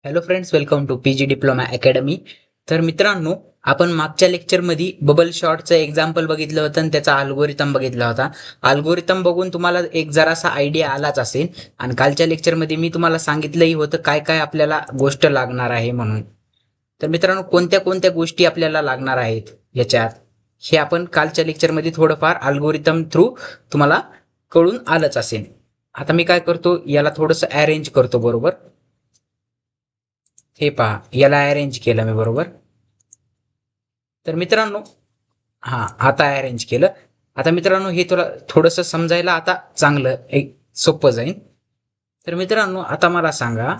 Hello friends, welcome to PG diploma academy. तर मित्रांनो, आपण मागच्या लेक्चरमध्ये बबल शॉटचं एक्झाम्पल बघितलं होतं आणि त्याचा अल्गोरिथम बघितला होता. अल्गोरिथम बघून तुम्हाला एक जरासा आयडिया आलाच असेल आणि कालच्या लेक्चरमध्ये मी तुम्हाला सांगितलंही होतं काय काय आपल्याला गोष्ट लागणार आहे म्हणून. तर मित्रांनो, कोणत्या कोणत्या गोष्टी आपल्याला लागणार आहेत याच्यात हे आपण कालच्या लेक्चरमध्ये थोडंफार अल्गोरिथम थ्रू तुम्हाला कळून आलंच असेल. आता मी काय करतो, याला थोडंसं अरेंज करतो. बरोबर, हे पहा, याला अरेंज केलं मी. बरोबर. तर मित्रांनो, हा, आता अरेंज केलं. आता मित्रांनो, हे तुला थोडंसं समजायला आता चांगलं एक सोपं जाईल. तर मित्रांनो, आता मला सांगा,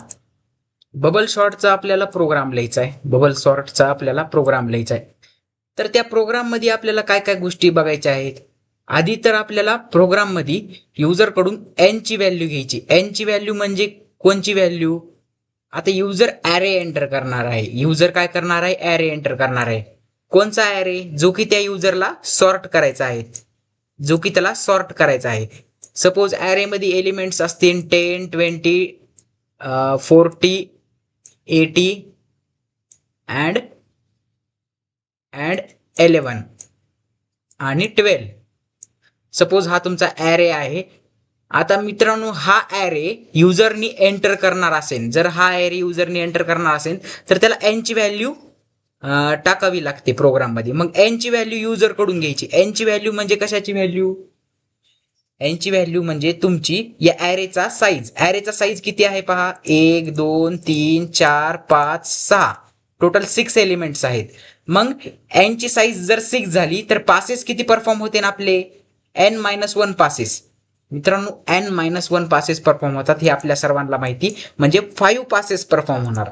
बबल शॉर्टचा आपल्याला प्रोग्राम लिहायचा आहे. बबल शॉर्टचा आपल्याला प्रोग्राम लिहायचा आहे. तर त्या प्रोग्राम मध्ये आपल्याला काय काय गोष्टी बघायच्या आहेत. आधी तर आपल्याला प्रोग्राम मध्ये युजर कडून एन ची व्हॅल्यू घ्यायची. एन ची व्हॅल्यू म्हणजे कोणची व्हॅल्यू? आता युजर ॲरे एंटर करणार आहे. युजर काय करणार आहे? ॲरे एंटर करणार आहे. कोणचा ॲरे? जो की त्या युजरला सॉर्ट करायचा आहे, जो की त्याला सॉर्ट करायचा आहे. सपोज ॲरे मध्ये एलिमेंट्स असतील 10, 20, 40, 80 अँड 11 आणि 12. सपोज हा तुमचा ॲरे आहे. आता मित्रांनो, हा ॲरे युजरनी एंटर करणार असेल, जर हा ॲरे युजरनी एंटर करणार असेल तर त्याला एन ची व्हॅल्यू टाकावी लागते प्रोग्राम मध्ये. मग एन ची व्हॅल्यू युजर कडून घ्यायची. एन ची व्हॅल्यू म्हणजे कशाची व्हॅल्यू? एन ची व्हॅल्यू म्हणजे तुमची या ॲरेचा साईज. ॲरेचा साईज किती आहे पहा, 1 2 3 4 5 6, टोटल 6 एलिमेंट्स आहेत. मग एन ची साईज जर 6 झाली तर पासेस किती परफॉर्म होते ना आपले? n-1 passes. मित्रांनो, n-1 पासेस परफॉर्म होतात, हे आपल्या सर्वांना माहिती. म्हणजे 5 पासेस परफॉर्म होणार.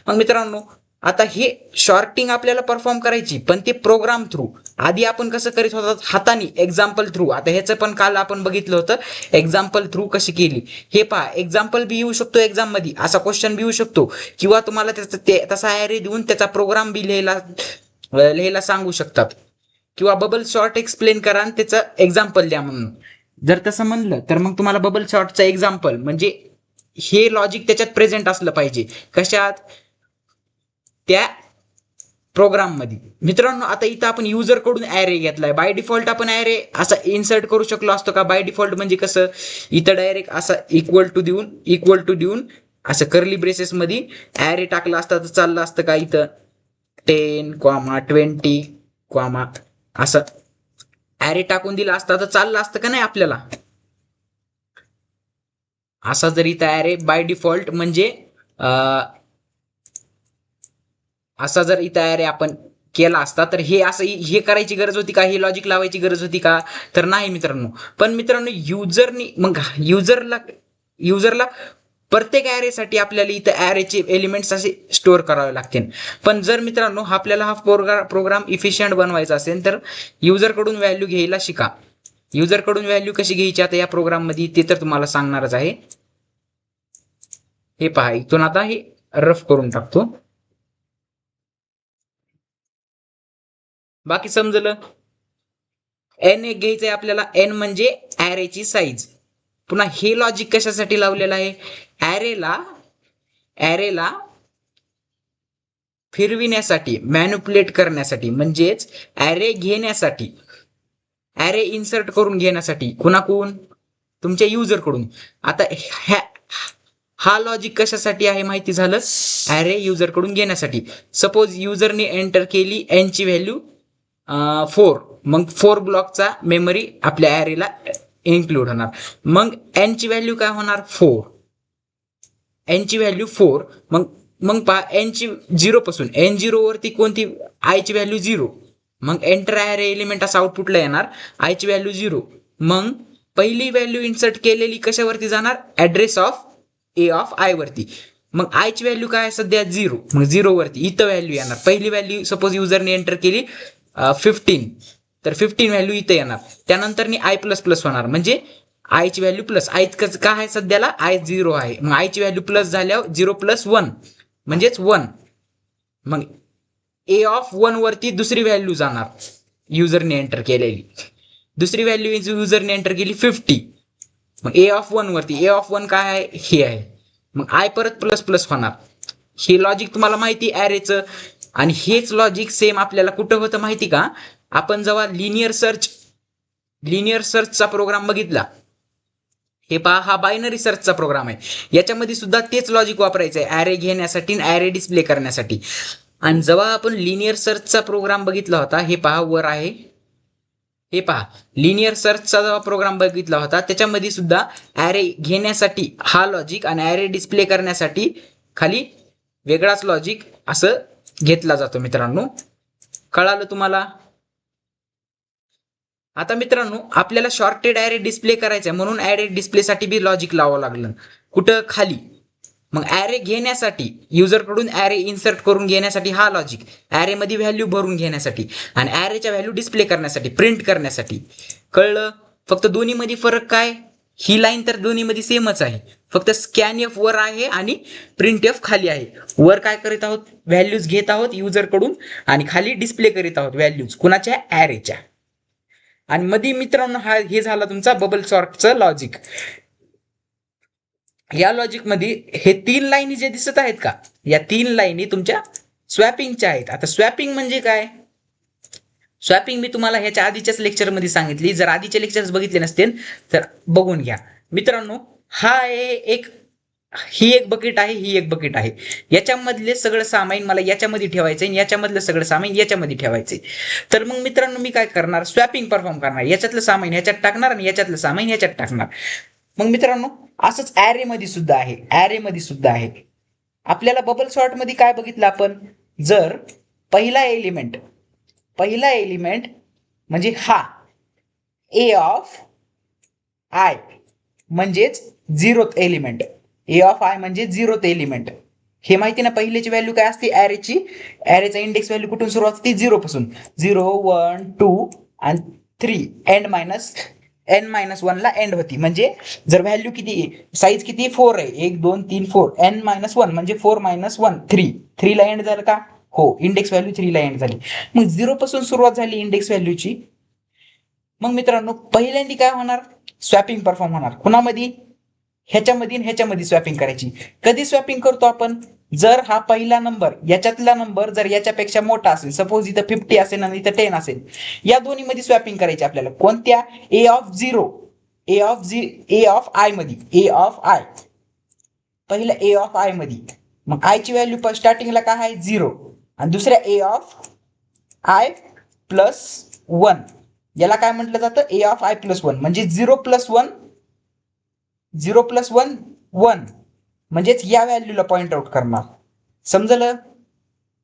मग मित्रांनो, आता हे शॉर्टिंग आपल्याला परफॉर्म करायची, पण ते प्रोग्राम थ्रू. आधी आपण कसं करीत होतात? हाताने, एक्झाम्पल थ्रू. आता ह्याचं पण काल आपण बघितलं होतं, एक्झाम्पल थ्रू कशी केली. हे पहा, एक्झाम्पल बी येऊ शकतो एक्झाम मध्ये, असा क्वेश्चन बी येऊ शकतो, किंवा तुम्हाला त्याचा तसा ॲरे देऊन त्याचा प्रोग्राम बी लिहायला सांगू शकतात, किंवा बबल शॉर्ट एक्सप्लेन करा आणि त्याचं एक्झाम्पल द्या म्हणून. जर तसं म्हणलं तर मग तुम्हाला बबल शॉर्टचं एक्झाम्पल म्हणजे हे लॉजिक त्याच्यात प्रेझेंट असलं पाहिजे. कशात? त्या प्रोग्राम मध्ये. मित्रांनो, आता इथं आपण युजर कडून ॲरे घेतलाय. बाय डिफॉल्ट आपण ॲरे असा इन्सर्ट करू शकलो असतो का? बाय डिफॉल्ट म्हणजे कसं, इथं डायरेक्ट असं इक्वल टू देऊन असं कर्ली ब्रेसेस मध्ये ॲरे टाकला असता तर चाललं असतं का? इथं 10, 20, असं ॲरे टाकून दिला असता तर चाललं असतं का नाही आपल्याला? असा जर इथं ॲरे बाय डिफॉल्ट म्हणजे असा जर इथं ॲरे आपण केला असता तर हे असं हे करायची गरज होती का? हे लॉजिक लावायची गरज होती का? तर नाही मित्रांनो. पण मित्रांनो, मग युजरला प्रत्येक ॲरेसाठी आपल्याला इथं ॲरेचे एलिमेंट्स असे स्टोअर करावे लागतील. पण जर मित्रांनो आपल्याला हा प्रोग्राम इफिशियंट बनवायचा असेल तर युजर कडून व्हॅल्यू घ्यायला शिका. युजर कडून व्हॅल्यू कशी घ्यायची आता या प्रोग्राम मध्ये ते तर तुम्हाला सांगणारच आहे. हे पहा, इथून आता हे रफ करून टाकतो. बाकी समजलं? एन एक घ्यायचंय आपल्याला. एन म्हणजे ॲरेची साईज. पुन्हा हे लॉजिक कशासाठी लावलेलं आहे? ॲरेला फिरविण्यासाठी, मॅन्युप्युलेट करण्यासाठी, म्हणजेच ॲरे घेण्यासाठी, ॲरे इन्सर्ट करून घेण्यासाठी. कुणाकडून? तुमच्या युजर कडून. आता हा लॉजिक कशासाठी आहे माहिती झालं? ॲरे युजर कडून घेण्यासाठी. सपोज युजरने एंटर केली एन ची व्हॅल्यू 4, मग 4 ब्लॉकचा मेमरी आपल्या ॲरेला इन्क्लूड होणार. मग एन ची व्हॅल्यू काय होणार? 4. एन ची व्हॅल्यू 4. मग मग पहा, एन ची 0 पासून N0 वरती कोणती? आय ची व्हॅल्यू 0. मग एंटर ॲरे एलिमेंट असं आउटपुटला येणार, आय ची व्हॅल्यू 0. मग पहिली व्हॅल्यू इन्सर्ट केलेली कशावरती जाणार? Address of A of I वरती. मग आय ची व्हॅल्यू काय सध्या? 0. मग 0 वरती इथं व्हॅल्यू येणार. पहिली व्हॅल्यू सपोज युजरने एंटर केली 15, तर 15 व्हॅल्यू इथं येणार. त्यानंतर आय प्लस प्लस होणार, म्हणजे आय ची व्हॅल्यू प्लस. आय काय आहे सध्याला? आय 0 आहे. मग आय ची व्हॅल्यू प्लस झाल्यावर 0 प्लस 1 म्हणजेच 1. मग ए ऑफ 1 वरती दुसरी व्हॅल्यू जाणार युजरने एंटर केलेली. दुसरी व्हॅल्यू युजरने एंटर केली 50. मग ए ऑफ 1 वरती, ए ऑफ 1 काय आहे? हे आहे. मग आय परत प्लस प्लस होणार. हे लॉजिक तुम्हाला माहिती ॲरेचं. आणि हेच लॉजिक सेम आपल्याला कुठं होतं माहिती का? आपण जेव्हा लिनियर सर्चचा प्रोग्राम बघितला, हे पहा हा बायनरी सर्चचा प्रोग्राम आहे, याच्यामध्ये सुद्धा तेच लॉजिक वापरायचं आहे ॲरे घेण्यासाठी आणि ॲरे डिस्प्ले करण्यासाठी. आणि जेव्हा आपण लिनियर सर्चचा प्रोग्राम बघितला होता, हे पहा वर आहे, हे पहा लिनियर सर्चचा जेव्हा प्रोग्राम बघितला होता त्याच्यामध्ये सुद्धा ॲरे घेण्यासाठी हा लॉजिक आणि ॲरे डिस्प्ले करण्यासाठी खाली वेगळाच लॉजिक असं घेतला जातो. मित्रांनो, कळालं तुम्हाला? आता मित्रांनो, आपल्याला शॉर्टेड ॲरे डिस्प्ले करायचा आहे, म्हणून ॲरे डिस्प्लेसाठी बी लॉजिक लावावं लागलं. कुठं? खाली. मग ॲरे घेण्यासाठी, युजरकडून ॲरे इन्सर्ट करून घेण्यासाठी हा लॉजिक, ॲरे मध्ये व्हॅल्यू भरून घेण्यासाठी, आणि ॲरेच्या व्हॅल्यू डिस्प्ले करण्यासाठी, प्रिंट करण्यासाठी. कळलं? फक्त दोन्हीमध्ये फरक काय? ही लाईन तर दोन्हीमध्ये सेमच आहे, फक्त स्कॅनएफ वर आहे आणि प्रिंटएफ खाली आहे. वर काय करीत आहोत? व्हॅल्यूज घेत आहोत युजरकडून, आणि खाली डिस्प्ले करीत आहोत व्हॅल्यूज कुणाच्या? ॲरेच्या. आणि मध्ये मित्रांनो हे झालं तुमचा बबल सॉर्टचं लॉजिक. या लॉजिक मध्ये हे 3 लाईनी जे दिसत आहेत का, या 3 लाईनी तुमच्या स्वॅपिंगच्या आहेत. आता स्वॅपिंग म्हणजे काय? स्वॅपिंग मी तुम्हाला ह्याच्या आधीच्याच लेक्चरमध्ये सांगितली. जर आधीचे लेक्चर्स बघितले नसतील तर बघून घ्या. मित्रांनो, ही एक बकेट आहे, ही एक बकेट आहे. याच्यामधले सगळं सामाईन मला याच्यामध्ये ठेवायचंय आणि याच्यामधलं सगळं सामाईन याच्यामध्ये ठेवायचंय. तर मग मित्रांनो मी काय करणार? स्वॅपिंग परफॉर्म करणार. याच्यातलं सामाईन याच्यात टाकणार आणि याच्यातलं सामाईन याच्यात टाकणार. मग मित्रांनो असंच ॲरे मध्ये सुद्धा आहे. ॲरे मध्ये सुद्धा आहे. आपल्याला बबल सॉर्ट मध्ये काय बघितलं आपण? जर पहिला एलिमेंट म्हणजे हा ए ऑफ आय म्हणजेच zeroth element. A of I म्हणजे झिरोथ एलिमेंट. हे माहिती ना, पहिल्याची व्हॅल्यू काय असते ॲरेची? ॲरेचा इंडेक्स व्हॅल्यू कुठून सुरुवात होती? 0 पासून. 0 1 2 आणि 3 n-1 ला एंड होती. म्हणजे जर व्हॅल्यू किती, साईज किती? 4 आहे. 1 2 3 4 n-1 म्हणजे 4 1 3 ला एंड झालं का? हो, इंडेक्स व्हॅल्यू 3 ला एंड झाली. मग 0 पासून सुरुवात झाली इंडेक्स व्हॅल्यूची. मग मित्रांनो पहिल्यांदा काय होणार? स्वॅपिंग परफॉर्म होणार. कुणामध्ये? ह्याच्यामध्ये ह्याच्यामध्ये स्वॅपिंग करायची. कधी स्वॅपिंग करतो आपण? जर हा पहिला नंबर याच्यातला नंबर जर याच्यापेक्षा मोठा असेल, सपोज इथं 50 असेल आणि इथं 10 असेल, या दोन्ही मध्ये स्वॅपिंग करायची आपल्याला. कोणत्या? ए ऑफ आय मध्ये. ए ऑफ आय, पहिल्या ए ऑफ आय मध्ये. मग आय ची व्हॅल्यू स्टार्टिंगला काय आहे? 0. आणि दुसऱ्या ए ऑफ आय प्लस 1, याला काय म्हटलं जातं? ए ऑफ आय प्लस 1 म्हणजे 0 प्लस 1 1 म्हणजेच या व्हॅल्यूला पॉइंट आउट करणार. समजलं?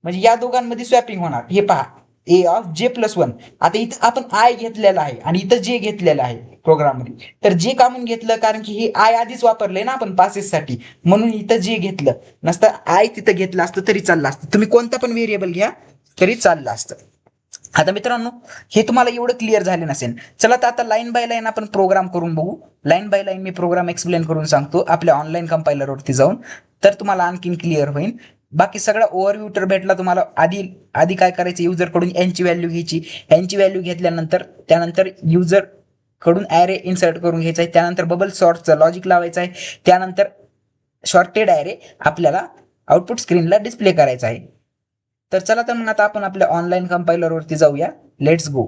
म्हणजे या दोघांमध्ये स्वॅपिंग होणार. हे पहा, ए ऑफ जे प्लस 1. आता इथं आपण आय घेतलेला आहे आणि इथं जे घेतलेलं आहे प्रोग्राम मध्ये. तर जे कामून घेतलं कारण की हे आय आधीच वापरले ना आपण पासेस साठी, म्हणून इथं जे घेतलं. नसतं आय तिथं घेतलं असतं तरी चाललं असतं. तुम्ही कोणता पण व्हेरिएबल घ्या तरी चाललं असतं. आता मित्रांनो हे तुम्हाला एवढं क्लिअर झाले नसेल. चला तर आता लाईन बाय लाईन आपण प्रोग्राम करून बघू. लाईन बाय लाईन मी प्रोग्राम एक्सप्लेन करून सांगतो आपल्या ऑनलाईन कंपायलरवरती जाऊन, तर तुम्हाला आणखीन क्लिअर होईल. बाकी सगळा ओव्हरव्ह्यू तर भेटला तुम्हाला. आधी काय करायचं? युजर कडून एनची व्हॅल्यू घ्यायची. एनची व्हॅल्यू घेतल्यानंतर त्यानंतर युजर कडून ॲरे इन्सर्ट करून घ्यायचा आहे. त्यानंतर बबल सॉर्टचं लॉजिक लावायचं आहे. त्यानंतर शॉर्टेड ॲरे आपल्याला आउटपुट स्क्रीनला डिस्प्ले करायचा आहे. तर चला तर मग आता आपण आपल्या ऑनलाईन कंपायलरवरती जाऊया. Let's go.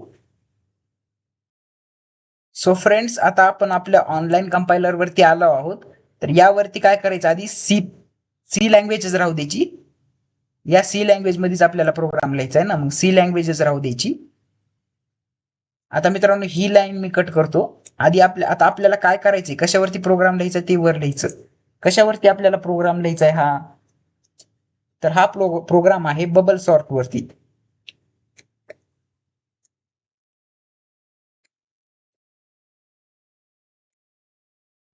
सो फ्रेंड्स, आता आपण आपल्या ऑनलाईन कंपायलरवरती आलो आहोत. तर यावरती काय करायचं? आधी सी लँग्वेजच राहू द्यायची. या सी लँग्वेज मध्येच आपल्याला प्रोग्राम लिहायचा आहे ना, मग सी लँग्वेजच राहू द्यायची. आता मित्रांनो ही लाईन मी कट करतो. आधी आता आपल्याला काय करायचंय? कशावरती प्रोग्राम लिहायचा ते वर लिहायचं. कशावरती आपल्याला प्रोग्राम लिहायचा आहे हा? तर हा प्रोग्राम आहे बबल सॉर्ट वरती.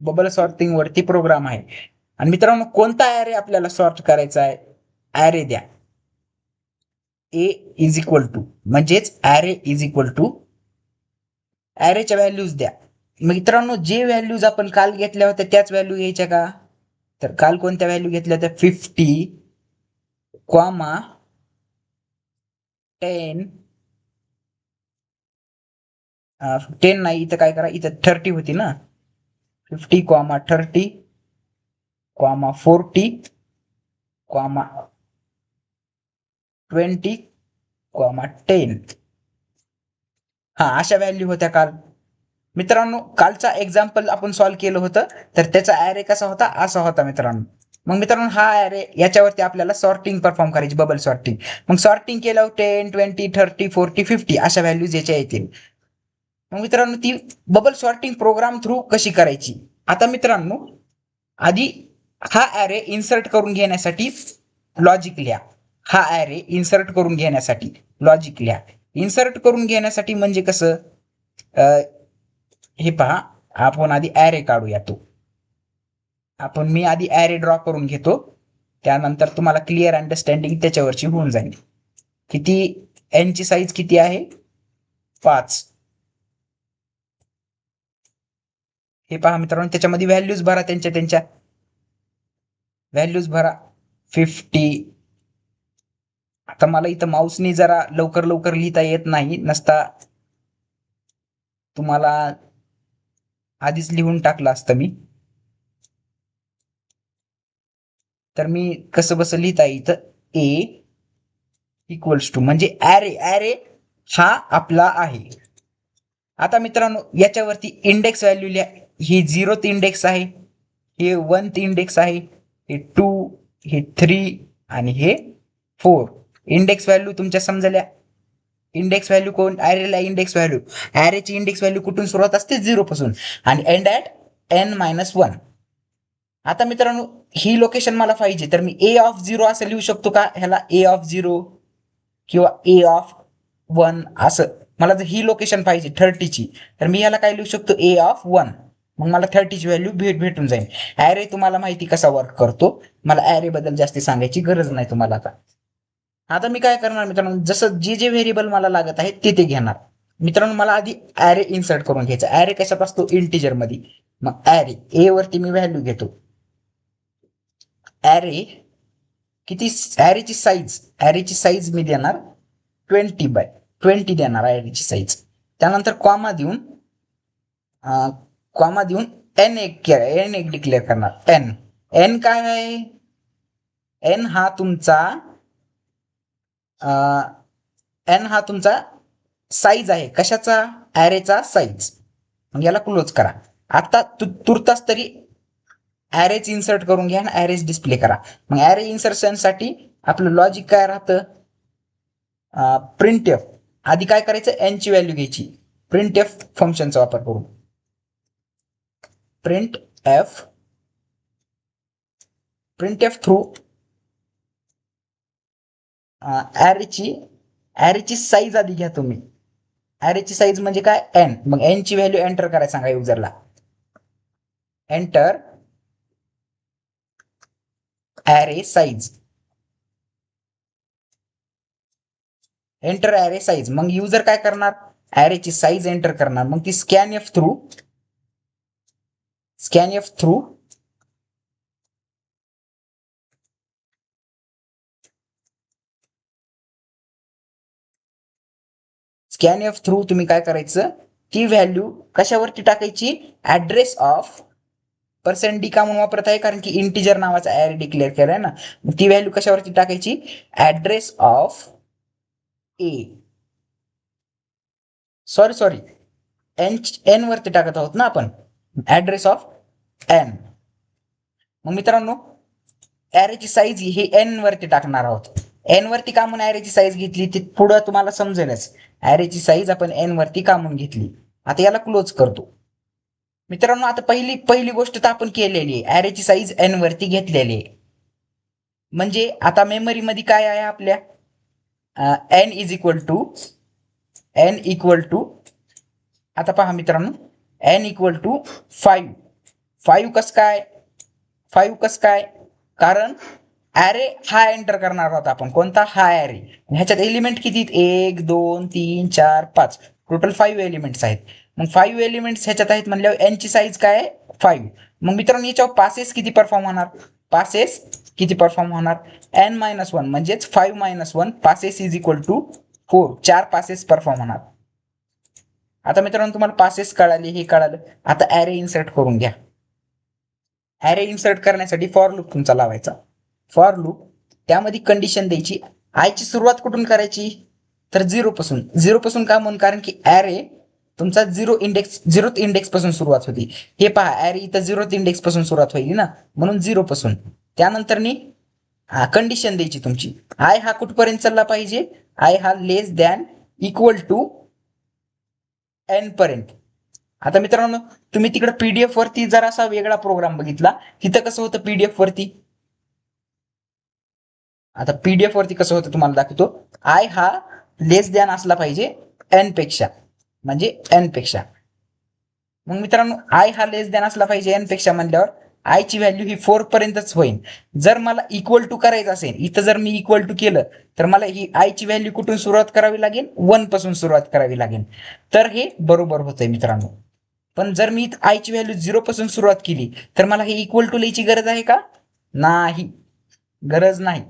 बबल सॉर्टिंग वरती प्रोग्राम आहे. आणि मित्रांनो कोणता ॲरे आपल्याला सॉर्ट करायचा आहे? ॲरे द्या. ए इज इक्वल टू म्हणजेच ॲरे इज इक्वल टू ॲरेच्या व्हॅल्यूज द्या. मित्रांनो जे व्हॅल्यूज आपण काल घेतल्या होत्या त्याच व्हॅल्यू घ्यायच्या का? तर काल कोणत्या व्हॅल्यू घेतल्या होत्या? 50, 10 10 नाही, इथं काय करा, इथं 30 होती ना. 50, 30, 40, कॉमा 20 कॉमा 10. हा, अशा व्हॅल्यू होत्या काल. मित्रांनो, कालचा एक्झाम्पल आपण सॉल्व्ह केलं होतं, तर त्याचा ॲरे कसा होता, असा होता मित्रांनो. मग मित्रांनो, हा ॲरे याच्यावरती आपल्याला सॉर्टिंग परफॉर्म करायची, बबल सॉर्टिंग. मग सॉर्टिंग केल्यावर 10, 20, 30, 40, 50 अशा व्हॅल्यूज याच्या येतील. मग मित्रांनो, ती बबल सॉर्टिंग प्रोग्राम थ्रू कशी करायची. आता मित्रांनो, आधी हा ॲरे इन्सर्ट करून घेण्यासाठी लॉजिक लिहा. हा ॲरे इन्सर्ट करून घेण्यासाठी लॉजिक लिहा. इन्सर्ट करून घेण्यासाठी म्हणजे कसं, हे पहा, आपण आधी ॲरे काढूया. मी आधी ॲरे ड्रॉ करून घेतो, त्यानंतर तुम्हाला क्लिअर अंडरस्टँडिंग त्याच्यावरची होऊन जाईल. किती एन ची साईज किती आहे, 5. हे पहा मित्रांनो, त्याच्यामध्ये व्हॅल्यूज भरा, त्यांच्या व्हॅल्यूज भरा. 50. आता मला इथं माऊसनी जरा लवकर लवकर लिहिता येत नाही, नसता तुम्हाला आधीच लिहून टाकलं असतं मी. तर मी कसं बसं लिहिता इथं, ए इक्वल्स टू म्हणजे ॲरे हा आपला आहे. आता मित्रांनो, याच्यावरती इंडेक्स व्हॅल्यू लिहा. ही 0th इंडेक्स आहे, हे 1th इंडेक्स आहे, हे 2, हे 3 आणि हे 4. इंडेक्स व्हॅल्यू तुमच्या समजल्या. इंडेक्स व्हॅल्यू कोण, ॲरेला इंडेक्स व्हॅल्यू, ॲरेची इंडेक्स व्हॅल्यू कुठून सुरुवात असते, 0 पासून, आणि एंड ॲट n-1. आता मित्रांनो, ही लोकेशन मला पाहिजे, तर मी ए ऑफ 0 असं लिहू शकतो का, ह्याला ए ऑफ 0 किंवा ए ऑफ 1 असं. मला जर ही लोकेशन पाहिजे 30ची, तर मी याला काय लिहू शकतो, ए ऑफ 1. मग मला 30ची व्हॅल्यू भेटून जाईल. ॲरे तुम्हाला माहिती कसा वर्क करतो, मला ॲरे बद्दल जास्त सांगायची गरज नाही तुम्हाला. आता मी काय करणार मित्रांनो, जसं जे व्हेरिएबल मला लागत आहे ते घेणार. मित्रांनो, मला आधी ॲरे इन्सर्ट करून घ्यायचा. ॲरे कशात असतो, इंटिजर मध्ये. मग ॲरे ए वरती मी व्हॅल्यू घेतो. ॲरे किती, ॲरेची साईज मी देणार 20 देणार ॲरेची साईज. त्यानंतर कॉमा देऊन एन एक डिक्लेअर करणार. एन काय आहे, एन हा तुमचा साईज आहे. कशाचा, ॲरेचा साईज. मग याला क्लोज करा. आता तुर्तास तरी ॲरेच इन्सर्ट करून घ्या आणि ॲरेच डिस्प्ले करा. मग ॲरे इन्सर्शनसाठी आपलं लॉजिक काय राहतं, प्रिंट एफ. आधी काय करायचं, एन ची व्हॅल्यू घ्यायची, प्रिंट एफ फंक्शनचा वापर करून. प्रिंट एफ थ्रू ॲरेची साईज आधी घ्या तुम्ही. ॲरेची साईज म्हणजे काय, एन. मग एन ची व्हॅल्यू एंटर करायला सांगा युजरला. Enter array size. Enter array size. मग युजर काय करणार, ॲरेची साईज एंटर करणार. मग ती स्कॅन एफ थ्रू तुम्ही काय करायचं, ती व्हॅल्यू कशावरती टाकायची, ऍड्रेस ऑफ %d का म्हणून वापरत आहे, कारण की इंटिजर नावाचा ॲरे डिक्लेअर केलाय ना. ती व्हॅल्यू कशावरती टाकायची, address of a, sorry n वरती टाकत आहोत ना आपण, ऍड्रेस ऑफ एन. मग मित्रांनो, ॲरेची साईज ही एन वरती टाकणार आहोत. एन वरती का म्हणून ॲरेची साईज घेतली ते पुढं तुम्हाला समजेलच. ॲरेची साईज आपण एन वरती का म्हणून घेतली. आता याला क्लोज करतो. मित्रांनो, आता पहिली गोष्ट तर आपण केलेली आहे, ॲरेची साईज एन वरती घेतलेली आहे. म्हणजे आता मेमरी मध्ये काय आहे आपल्या, एन इक्वल टू आता पहा मित्रांनो, एन इक्वल टू 5 कस काय, कारण ॲरे हा एंटर करणार आहोत आपण. कोणता, हा ॲरे. ह्याच्यात एलिमेंट किती, 1 2 3 4 5, टोटल 5 एलिमेंट्स आहेत. मग 5 एलिमेंट्स ह्याच्यात आहेत म्हणल्यावर एन ची साईज काय, 5. मग मित्रांनो, याच्यावर पासेस किती परफॉर्म होणार, n-1 म्हणजेच 5-1 passes is equal to 4. 4 passes perform होणार. आता मित्रांनो, तुम्हाला पासेस कळाले, हे कळालं. आता ॲरे इन्सर्ट करून घ्या. ॲरे इन्सर्ट करण्यासाठी फॉर लूप तुमचा लावायचा. फॉर लूप त्यामध्ये कंडिशन द्यायची. आयची सुरुवात कुठून करायची तर 0 पासून का म्हणून कारण की ॲरे तुमचा 0th इंडेक्स पासून सुरुवात होती. हे पहा ॲरे इथं 0th इंडेक्स पासून सुरुवात होईल ना, म्हणून 0 पासून. त्यानंतर कंडिशन द्यायची तुमची. आय हा कुठपर्यंत चालला पाहिजे, आय हा लेस दॅन इक्वल टू एन पर्यंत. आता मित्रांनो तुम्ही तिकडे पीडीएफ वरती जरासा वेगळा प्रोग्राम बघितला, तिथं कसं होतं पीडीएफ वरती. आता पीडीएफ वरती कसं होतं तुम्हाला दाखवतो. आय हा लेस दॅन असला पाहिजे एन पेक्षा, म्हणजे एन पेक्षा. मग मित्रांनो आय हा लेस दॅन असला पाहिजे एन पेक्षा म्हणल्यावर आय ची व्हॅल्यू ही 4 पर्यंतच होईल. जर मला इक्वल टू करायचं असेल, इथं जर मी इक्वल टू केलं तर मला ही आय ची व्हॅल्यू कुठून सुरुवात करावी लागेल, 1 पासून सुरुवात करावी लागेल. तर हे बरोबर होतंय मित्रांनो. पण जर मी आय ची व्हॅल्यू 0 पासून सुरुवात केली तर मला हे इक्वल टू लिहायची गरज आहे का, नाही, गरज नाही.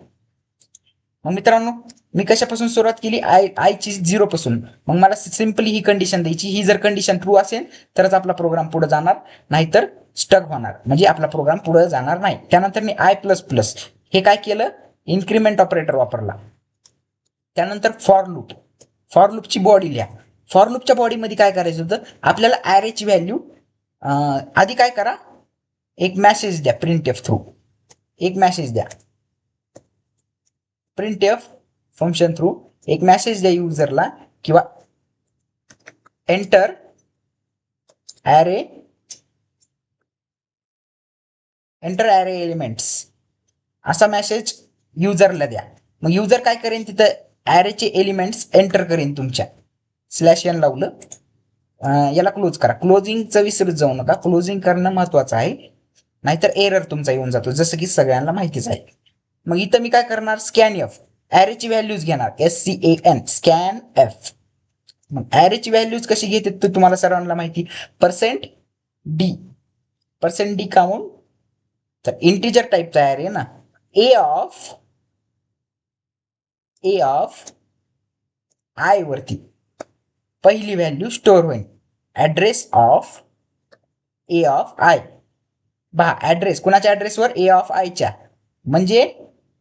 मग मित्रांनो मी कशापासून सुरुवात केली, आयची 0 पासून. मग मला सिंपली ही कंडिशन द्यायची. ही जर कंडिशन ट्रू असेल तरच आपला प्रोग्राम पुढे जाणार, नाहीतर स्टक होणार, म्हणजे आपला प्रोग्राम पुढे जाणार नाही. त्यानंतर मी आय प्लस प्लस हे काय केलं, इन्क्रीमेंट ऑपरेटर वापरला. त्यानंतर फॉर लूपची बॉडी लिहा. फॉर लूपच्या बॉडीमध्ये काय करायचं होतं, आपल्याला ॲरेची व्हॅल्यू आधी काय करा, एक मेसेज द्या प्रिंटएफ थ्रू. एक मेसेज द्या प्रिंटएफ फंक्शन थ्रू, एक मेसेज द्या युजरला, किंवा एंटर ॲरे एलिमेंट्स असा मेसेज युजरला द्या. मग युजर काय करेन, तिथं ॲरेचे एलिमेंट्स एंटर करेन तुमच्या. /n लावलं, याला क्लोज करा. क्लोजिंगचं विसरत जाऊ नका, क्लोजिंग करणं महत्वाचं आहे, नाहीतर एरर तुमचा येऊन जातो, जसं की सगळ्यांना माहितीच आहे. मग इथं मी काय करणार, स्कॅन एफ ॲरेची व्हॅल्यूज घेणार, SCAN स्कॅन एफ. मग ॲरेची व्हॅल्यूज कशी घेते ते तुम्हाला सर्वांना माहिती, %d का म्हणून, तर इंटिजर टाईपचा ॲरे ना, ए ऑफ आय वरती पहिली व्हॅल्यू स्टोअर होईल, address of A of I. पहा ऍड्रेस कुणाच्या ऍड्रेसवर, ए ऑफ आयच्या, म्हणजे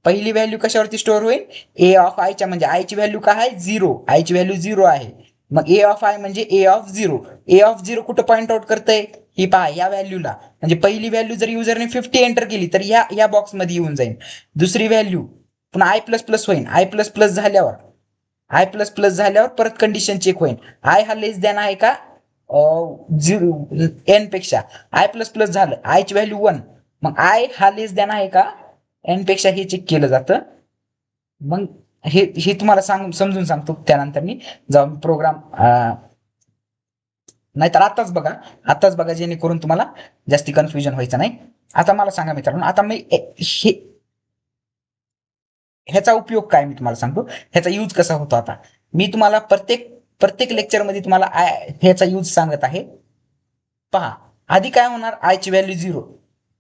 पहिली व्हॅल्यू कशावरती स्टोअर होईल, ए ऑफ आयच्या. म्हणजे आयची व्हॅल्यू काय आहे, 0. आयची व्हॅल्यू 0 आहे. मग ए ऑफ आय म्हणजे ए ऑफ 0. ए ऑफ 0 कुठं पॉईंट आउट करतंय, ही पहा या व्हॅल्यूला. म्हणजे पहिली व्हॅल्यू जर युजरने 50 एंटर केली तर या बॉक्समध्ये येऊन जाईल. दुसरी व्हॅल्यू पुन्हा आय प्लस प्लस होईल. आय प्लस प्लस झाल्यावर परत कंडिशन चेक होईल, आय हा लेस दॅन आहे का एन पेक्षा. आय प्लस प्लस झालं, आयची व्हॅल्यू 1, मग आय हा लेस दॅन आहे का एन पेक्षा, हे चेक केलं जातं. मग हे तुम्हाला समजून सांगतो त्यानंतर मी जाऊन प्रोग्राम, नाहीतर आताच बघा जेणेकरून तुम्हाला जास्ती कन्फ्युजन व्हायचं नाही. आता मला सांगा मित्रांनो, आता मी ह्याचा उपयोग काय मी तुम्हाला सांगतो, ह्याचा यूज कसा होतो. आता मी तुम्हाला प्रत्येक लेक्चरमध्ये तुम्हाला ह्याचा यूज सांगत आहे. पहा आधी काय होणार, आयची व्हॅल्यू 0.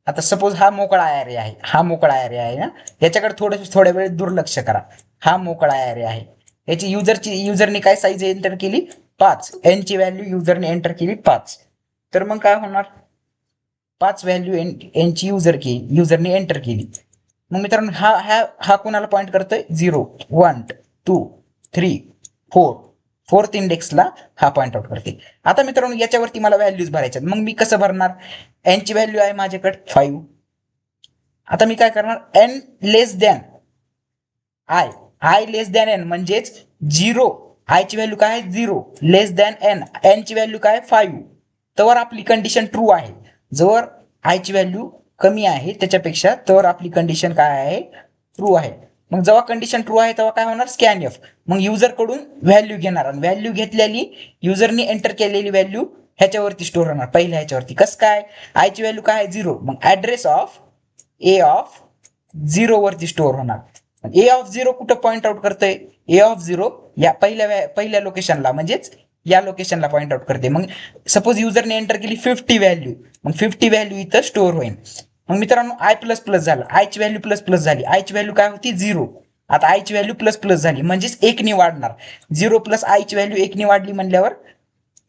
आता सपोज हा मोकळा ॲरे आहे ना, याच्याकडे थोड्या वेळ दुर्लक्ष करा. हा मोकळा ॲरे आहे, याची युजरने काय साईज एंटर केली, 5. एन ची व्हॅल्यू युजरने एंटर केली 5. तर मग काय होणार, 5 व्हॅल्यू एनची युजरने एंटर केली. मग मित्रांनो हा कोणाला पॉईंट करतोय, 0 1 2 3 4 4th इंडेक्सला हा पॉईंट आउट करते. आता मित्रांनो याच्यावरती मला व्हॅल्यूज भरायच्यात. मग मी कसं भरणार, एनची व्हॅल्यू आहे माझ्याकडे 5. आता मी काय करणार, n less than i less than n म्हणजेच 0. आयची व्हॅल्यू काय आहे 0, लेस दॅन एन ची व्हॅल्यू काय 5. तर आपली कंडिशन ट्रू आहे. जर आयची व्हॅल्यू कमी आहे त्याच्यापेक्षा, तर आपली कंडिशन काय आहे, ट्रू आहे. मग जेव्हा कंडिशन ट्रू आहे तेव्हा काय होणार, स्कॅन एफ. मग युजर कडून व्हॅल्यू घेणार, आणि व्हॅल्यू घेतलेली युजरने एंटर केलेली व्हॅल्यू ह्याच्यावरती स्टोअर होणार, पहिल्या ह्याच्यावरती. कसं काय, आयची व्हॅल्यू काय आहे 0, मग ऍड्रेस ऑफ ए ऑफ 0 वरती स्टोअर होणार. ए ऑफ 0 कुठं पॉईंट आउट करतोय, ए ऑफ 0 या पहिल्या लोकेशनला, म्हणजेच या लोकेशनला पॉईंट आउट करते. मग सपोज युजरने एंटर केली 50 व्हॅल्यू, मग 50 व्हॅल्यू इथं स्टोअर होईल. मग मित्रांनो आय प्लस प्लस झालं, आयची व्हॅल्यू प्लस प्लस झाली. आयची व्हॅल्यू काय होती 0, आता आयची व्हॅल्यू प्लस प्लस झाली, म्हणजेच 1 ने वाढणार. 0 प्लस आयची व्हॅल्यू 1 ने वाढली म्हणल्यावर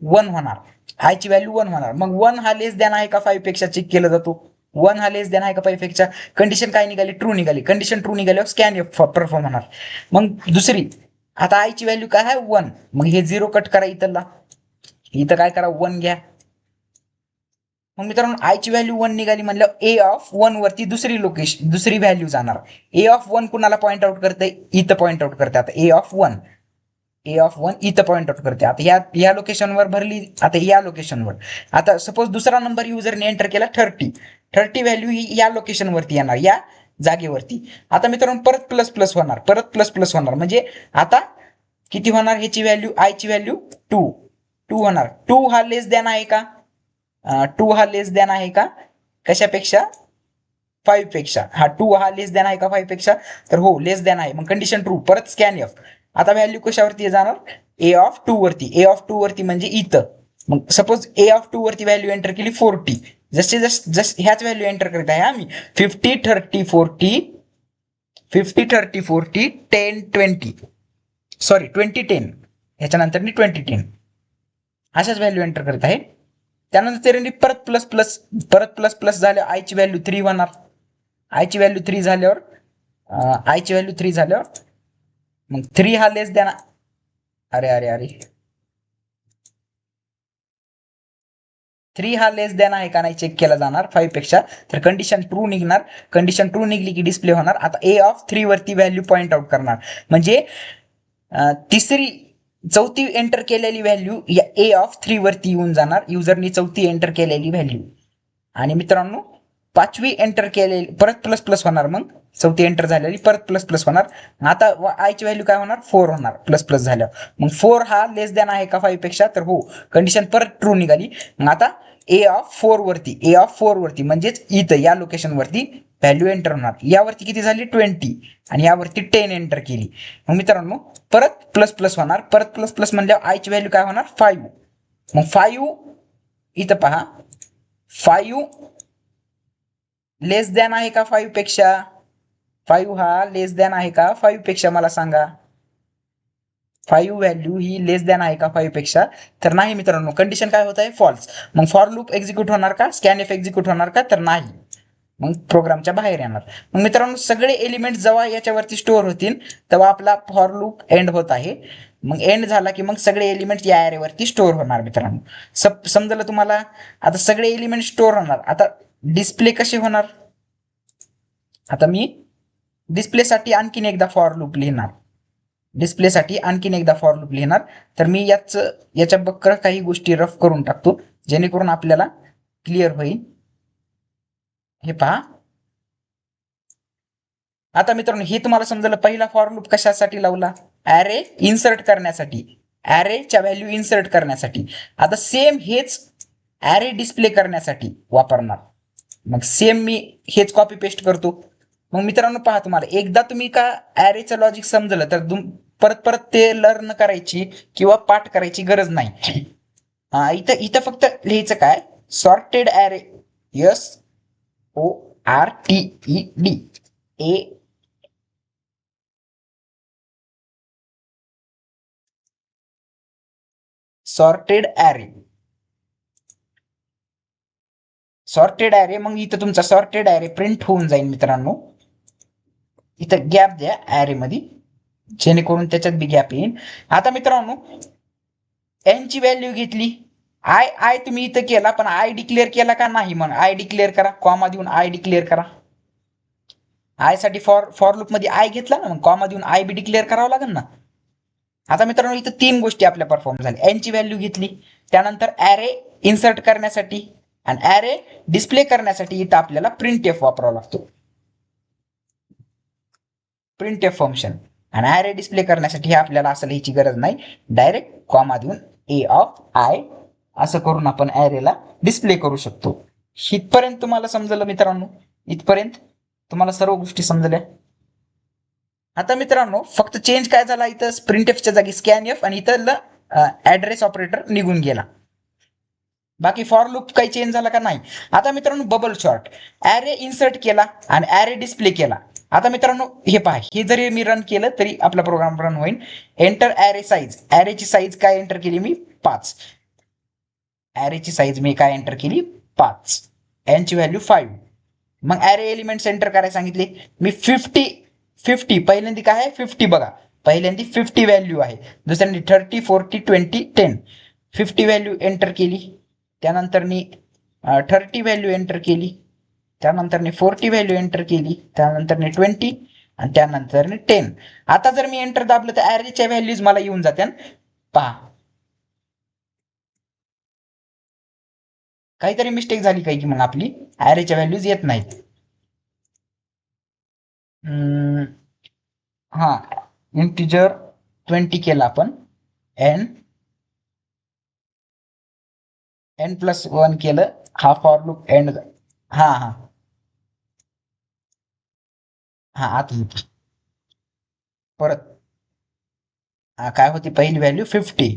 1 होणार, आयची व्हॅल्यू 1 होणार. मग 1 हा लेस दॅन आहे का 5 पेक्षा चेक केला जातो, 1 हा लेस देन आहे का 5 पेक्षा, कंडिशन काय निघाली, ट्रू निघाली. कंडिशन ट्रू निघाल्यावर स्कॅन एफ परफॉर्म होणार. मग दुसरी, आता आय ची व्हॅल्यू काय आहे 1, मग हे 0 कट करा, इथं काय करा 1 घ्या. मग मित्रांनो आय ची व्हॅल्यू 1 निघाली म्हणलं ए ऑफ 1 वरती दुसरी व्हॅल्यू जाणार. ए ऑफ 1 कुणाला पॉईंट आउट करते, इथं पॉईंट आउट करते. आता ए ऑफ 1 इथं पॉईंट आउट करते. आता या लोकेशनवर भरली, आता या लोकेशनवर. आता सपोज दुसरा नंबर युजरने एंटर केला 30 व्हॅल्यू ही या लोकेशनवरती येणार, या जागेवरती. आता मित्रांनो परत प्लस प्लस होणार, म्हणजे आता किती होणार, ह्याची व्हॅल्यू आय ची व्हॅल्यू 2 होणार. 2 हा लेस दॅन आहे का, 2 हा लेस दॅन आहे का कशापेक्षा, 5 पेक्षा. हा 2 हा लेस दॅन आहे का 5 पेक्षा, तर हो लेस दॅन आहे. मग कंडिशन ट्रू, परत स्कॅन एफ. आता व्हॅल्यू कशावरती जाणार, ए ऑफ 2 वरती. ए ऑफ 2 वरती म्हणजे इथं. मग सपोज ए ऑफ 2 वरती व्हॅल्यू एंटर केली 40, जस ह्याच व्हॅल्यू एंटर करत आहे आम्ही 50 30 40 10 20 सॉरी 20 10, ह्याच्यानंतर 20 10 अशाच व्हॅल्यू एंटर करत आहे. त्यानंतर परत प्लस प्लस झाल्यावर आयची व्हॅल्यू 3 होणार. आयची व्हॅल्यू 3 झाल्यावर मग 3 हा लेस द्या ना, अरे 3 हा लेस देन आहे का नाही चेक केला जाणार 5 पेक्षा. तर कंडिशन ट्रू निघणार. कंडिशन ट्रू निघली की डिस्प्ले होणार. आता ए ऑफ 3 वरती व्हॅल्यू पॉईंट आउट करणार, म्हणजे चौथी एंटर केलेली व्हॅल्यू या ए ऑफ 3 वरती येऊन जाणार, युजरनी चौथी एंटर केलेली व्हॅल्यू. आणि मित्रांनो 5वी एंटर केलेली परत प्लस प्लस होणार, मग चौथी एंटर झालेली परत प्लस प्लस होणार. आता आयची व्हॅल्यू काय होणार 4 होणार प्लस प्लस झाल्यावर. मग 4 हा लेस दॅन आहे का 5 पेक्षा, तर हो कंडिशन परत ट्रू निघाली. मग आता ए ऑफ 4 वरती म्हणजेच इथं या लोकेशन वरती व्हॅल्यू एंटर होणार. यावरती किती झाली 20 आणि यावरती 10 एंटर केली. मग मित्रांनो परत प्लस प्लस होणार, परत प्लस प्लस म्हणल्यावर आयची व्हॅल्यू काय होणार 5. मग 5 इथं पहा 5 लेस दॅन आहे का 5 पेक्षा, 5 हा लेस दॅन आहे का 5 पेक्षा, मला सांगा 5 व्हॅल्यू ही लेस दॅन आहे का 5 पेक्षा, तर नाही मित्रांनो. कंडिशन काय होत आहे फॉल्स. मग फॉर लूप एक्झिक्यूट होणार का, स्कॅन एफ एक्झिक्यूट होणार का, तर नाही. मग प्रोग्रामच्या बाहेर येणार. मग मित्रांनो सगळे एलिमेंट जेव्हा याच्यावरती स्टोअर होतील तेव्हा आपला फॉर लूप एंड होत आहे. मग एंड झाला की मग सगळे एलिमेंट या ॲरेवरती स्टोअर होणार मित्रांनो. समजलं तुम्हाला. आता सगळे एलिमेंट स्टोअर होणार. आता डिस्प्ले कसे होणार, आता मी डिस्प्लेसाठी आणखीन एकदा फॉर लूप लिहिणार. तर मी याच्या बक्कर काही गोष्टी रफ करून टाकतो जेणेकरून आपल्याला क्लिअर होईल. हे पहा आता मित्रांनो हे तुम्हाला समजलं. पहिला फॉर लूप कशासाठी लावला, ॲरे इन्सर्ट करण्यासाठी, ॲरेच्या व्हॅल्यू इन्सर्ट करण्यासाठी. आता सेम हेच ॲरे डिस्प्ले करण्यासाठी वापरणार. मग सेम मी हेच कॉपी पेस्ट करतो. मग मित्रांनो पहा, तुम्हाला एकदा तुम्ही का ॲरेचं लॉजिक समजलं तर परत ते लर्न करायची किंवा पाठ करायची गरज नाही. इथं फक्त लिहायचं काय, sorted array, SORTED sorted array. मग इथं तुमचा सॉर्टेड ॲरे प्रिंट होऊन जाईल मित्रांनो. इथं गॅप द्या ॲरे मध्ये जेणेकरून त्याच्यात बी गॅप येईल. आता मित्रांनो एन ची व्हॅल्यू घेतली, आय तुम्ही इथं केला पण आय डिक्लेअर केला का नाही, मग आय डिक्लेअर करा, कॉमा देऊन आय डिक्लेअर करा. आय साठी फॉर लूप मध्ये आय घेतला ना, मग कॉमा देऊन आय बी डिक्लेअर करावं लागेल ना. आता मित्रांनो इथं 3 गोष्टी आपल्या परफॉर्म झाल्या. एन ची व्हॅल्यू घेतली, त्यानंतर ॲरे इन्सर्ट करण्यासाठी आणि ॲरे डिस्प्ले करण्यासाठी इथं आपल्याला प्रिंट एफ वापरावा लागतो, प्रिंट एफ फंक्शन. आणि ॲरे डिस्प्ले करण्यासाठी हे आपल्याला असं लिहायची गरज नाही, डायरेक्ट कॉमा देऊन ए ऑफ आय असं करून आपण ॲरेला डिस्प्ले करू शकतो. इथपर्यंत तुम्हाला समजलं मित्रांनो, इथपर्यंत तुम्हाला सर्व गोष्टी समजल्या. आता मित्रांनो फक्त चेंज काय झाला, इथं प्रिंट एफच्या जागी स्कॅन एफ आणि इथं ॲड्रेस ऑपरेटर निघून गेला. बाकी फॉर लूप काही चेंज झाला का नाही. आता मित्रांनो बबल शॉर्ट, ॲरे इन्सर्ट केला आणि ॲरे डिस्प्ले केला. आता मित्रांनो हे पहा, हे जरी मी रन केलं तरी आपला प्रोग्राम रन होईल. एंटर ॲरे साईज, ॲरेची साईज काय एंटर केली मी 5, ॲरेची साईज मी काय एंटर केली 5, एनची व्हॅल्यू 5. मग ॲरे एलिमेंट एंटर करायला सांगितले. मी 50 पहिल्यांदा काय आहे 50 बघा, पहिल्यांदा 50 व्हॅल्यू आहे, दुसऱ्यांदी 30 40 20 10. 50 व्हॅल्यू एंटर केली, त्यानंतर 30 व्हॅल्यू एंटर केली, त्यानंतर 40 व्हॅल्यू एंटर केली, त्यानंतर 20 आणि त्यानंतर 10. आता जर मी एंटर दाबलं तर ॲरेच्या व्हॅल्यूज मला येऊन जात्या. पहा काहीतरी मिस्टेक झाली काय की मग आपली ॲरेच्या व्हॅल्यूज येत नाहीत. हा इंटिजर 20 केला आपण, n+1 केलं, हा फॉर लूप एंड. हा हा हा आता परत काय होती पहिली व्हॅल्यू 50,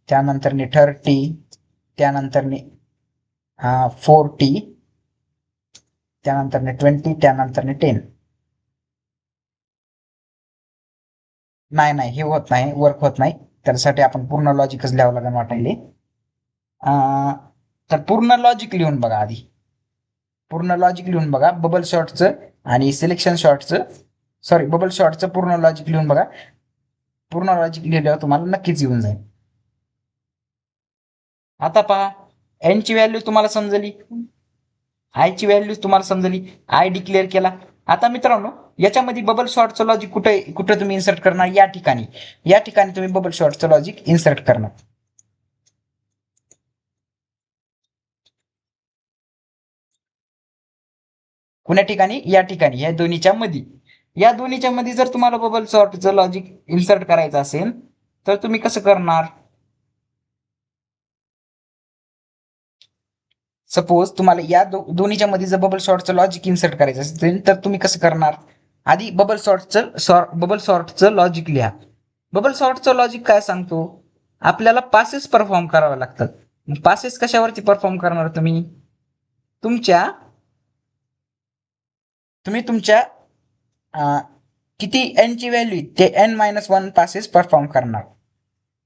त्यानंतर 30, त्यानंतर 40, त्यानंतर 20, त्यानंतर 10. नाही हे होत नाही, वर्क होत नाही. त्यासाठी आपण पूर्ण लॉजिकच लिहावं लागेल वाटायले. तर पूर्ण लॉजिक लिहून बघा आधी, पूर्ण लॉजिक लिहून बघा बबल शॉटचं आणि सिलेक्शन शॉटचं, सॉरी बबल शॉटचं पूर्ण लॉजिक लिहून बघा. पूर्ण लॉजिक लिहिल्यावर तुम्हाला नक्कीच येऊन जाईल. आता पहा एन ची व्हॅल्यू तुम्हाला समजली, आय ची व्हॅल्यू तुम्हाला समजली, आय डिक्लेअर केला. आता मित्रांनो याच्यामध्ये बबल शॉर्टचं लॉजिक कुठे कुठे तुम्ही इन्सर्ट करणार, या ठिकाणी तुम्ही बबल शॉर्टचं लॉजिक इन्सर्ट करणार. कुण्या ठिकाणी, या ठिकाणी, या दोन्हीच्या मध्ये जर तुम्हाला बबल शॉर्टचं लॉजिक इन्सर्ट करायचं असेल तर तुम्ही कसं करणार. सपोज तुम्हाला या दोन्हीच्या मध्ये जर बबल शॉर्टचं लॉजिक इन्सर्ट करायचं असेल तर तुम्ही कसं करणार. आधी बबल शॉर्टचं लॉजिक लिहा. बबल शॉर्टचं लॉजिक काय सांगतो, आपल्याला पासेस परफॉर्म करावे लागतात. पासेस कशावरती परफॉर्म करणार तुम्ही तुमच्या किती एन ची व्हॅल्यू ते n-1 पासेस परफॉर्म करणार.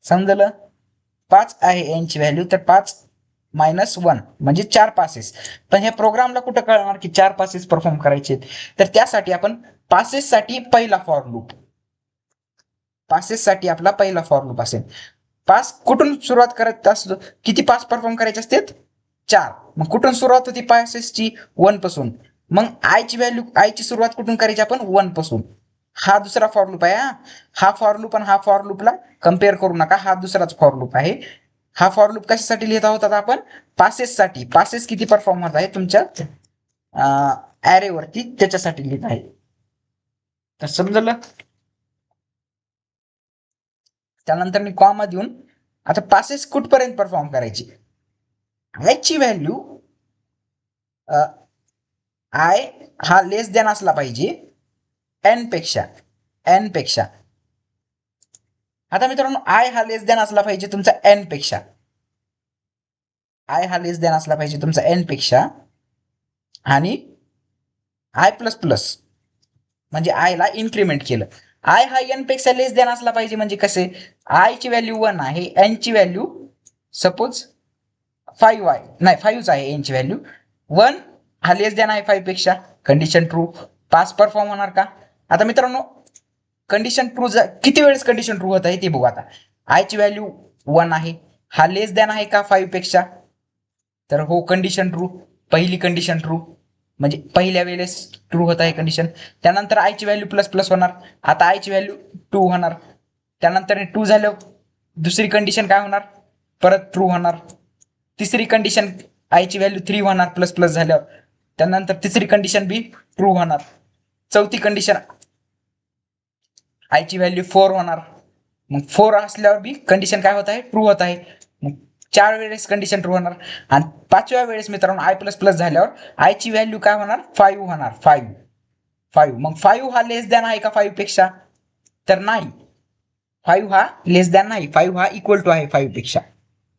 समजलं, 5 आहे एन ची व्हॅल्यू तर 5-1 म्हणजे 4 पासेस. पण ह्या प्रोग्रामला कुठं कळणार की 4 पासेस परफॉर्म करायचे, तर त्यासाठी आपण पासेससाठी पहिला फॉर लूप, पासेससाठी आपला पहिला फॉर लूप असेल. पास कुठून सुरुवात करत असतो, किती पास परफॉर्म करायचे असतात 4. मग कुठून सुरुवात होती पासेसची 1 पासून. मग आयची सुरुवात कुठून करायची आपण 1 पासून. हा दुसरा फॉर लूप आहे. हा फॉर लूप आणि हा फॉर लूपला कम्पेअर करू नका, हा दुसराच फॉर लूप आहे. हा फॉर लूप कशासाठी लिहित आहोत आता आपण, पासेससाठी. पासेस किती परफॉर्म होत आहे तुमच्या ऍरे वरती त्याच्यासाठी लिहित आहे. तर समजलं. त्यानंतर मी कॉमा देऊन आता पासेस कुठपर्यंत परफॉर्म करायची. आयची व्हॅल्यू आय हा लेस दॅन असला पाहिजे एन पेक्षा. आता मित्रांनो आय हा लेस दॅन असला पाहिजे तुमचा एन पेक्षा. आय हा लेस दॅन असला पाहिजे तुमचा एन पेक्षा, आणि I++ म्हणजे आय ला इन्क्रीमेंट केलं. आय हा एन पेक्षा लेस दॅन असला पाहिजे म्हणजे कसे, आय ची व्हॅल्यू 1 आहे, एन ची व्हॅल्यू सपोज 5 आहे, नाही 5 आहे एन ची व्हॅल्यू. 1 हा लेस दॅन आहे 5 पेक्षा, कंडिशन ट्रू, पास परफॉर्म होणार का. आता मित्रांनो कंडिशन ट्रू किती वेळेस कंडिशन ट्रू होत आहे ते बघू. आता आय ची व्हॅल्यू 1 आहे, हा लेस दॅन आहे का 5 पेक्षा, तर हो कंडिशन ट्रू, पहिली कंडिशन ट्रू म्हणजे पहिल्या वेळेस ट्रू होत आहे कंडिशन. त्यानंतर आयची व्हॅल्यू प्लस होणार, आता आयची व्हॅल्यू 2 होणार. त्यानंतर 2 झालं, दुसरी कंडिशन काय होणार, परत ट्रू होणार. तिसरी कंडिशन आयची व्हॅल्यू 3 होणार प्लस झाल्यावर, त्यानंतर तिसरी कंडिशन बी ट्रू होणार. चौथी कंडिशन आयची व्हॅल्यू 4 होणार. मग 4 असल्यावर बी कंडिशन काय होत आहे, ट्रू होत आहे. मग 4 वेळेस कंडिशन ट्रू होणार. आणि 5व्या वेळेस मित्रांनो I++ झाल्यावर आयची व्हॅल्यू काय होणार 5 होणार. 5. मग 5 हा लेस दॅन आहे का 5 पेक्षा, तर नाही, 5 हा लेस दॅन नाही, 5 हा इक्वल टू आहे 5 पेक्षा.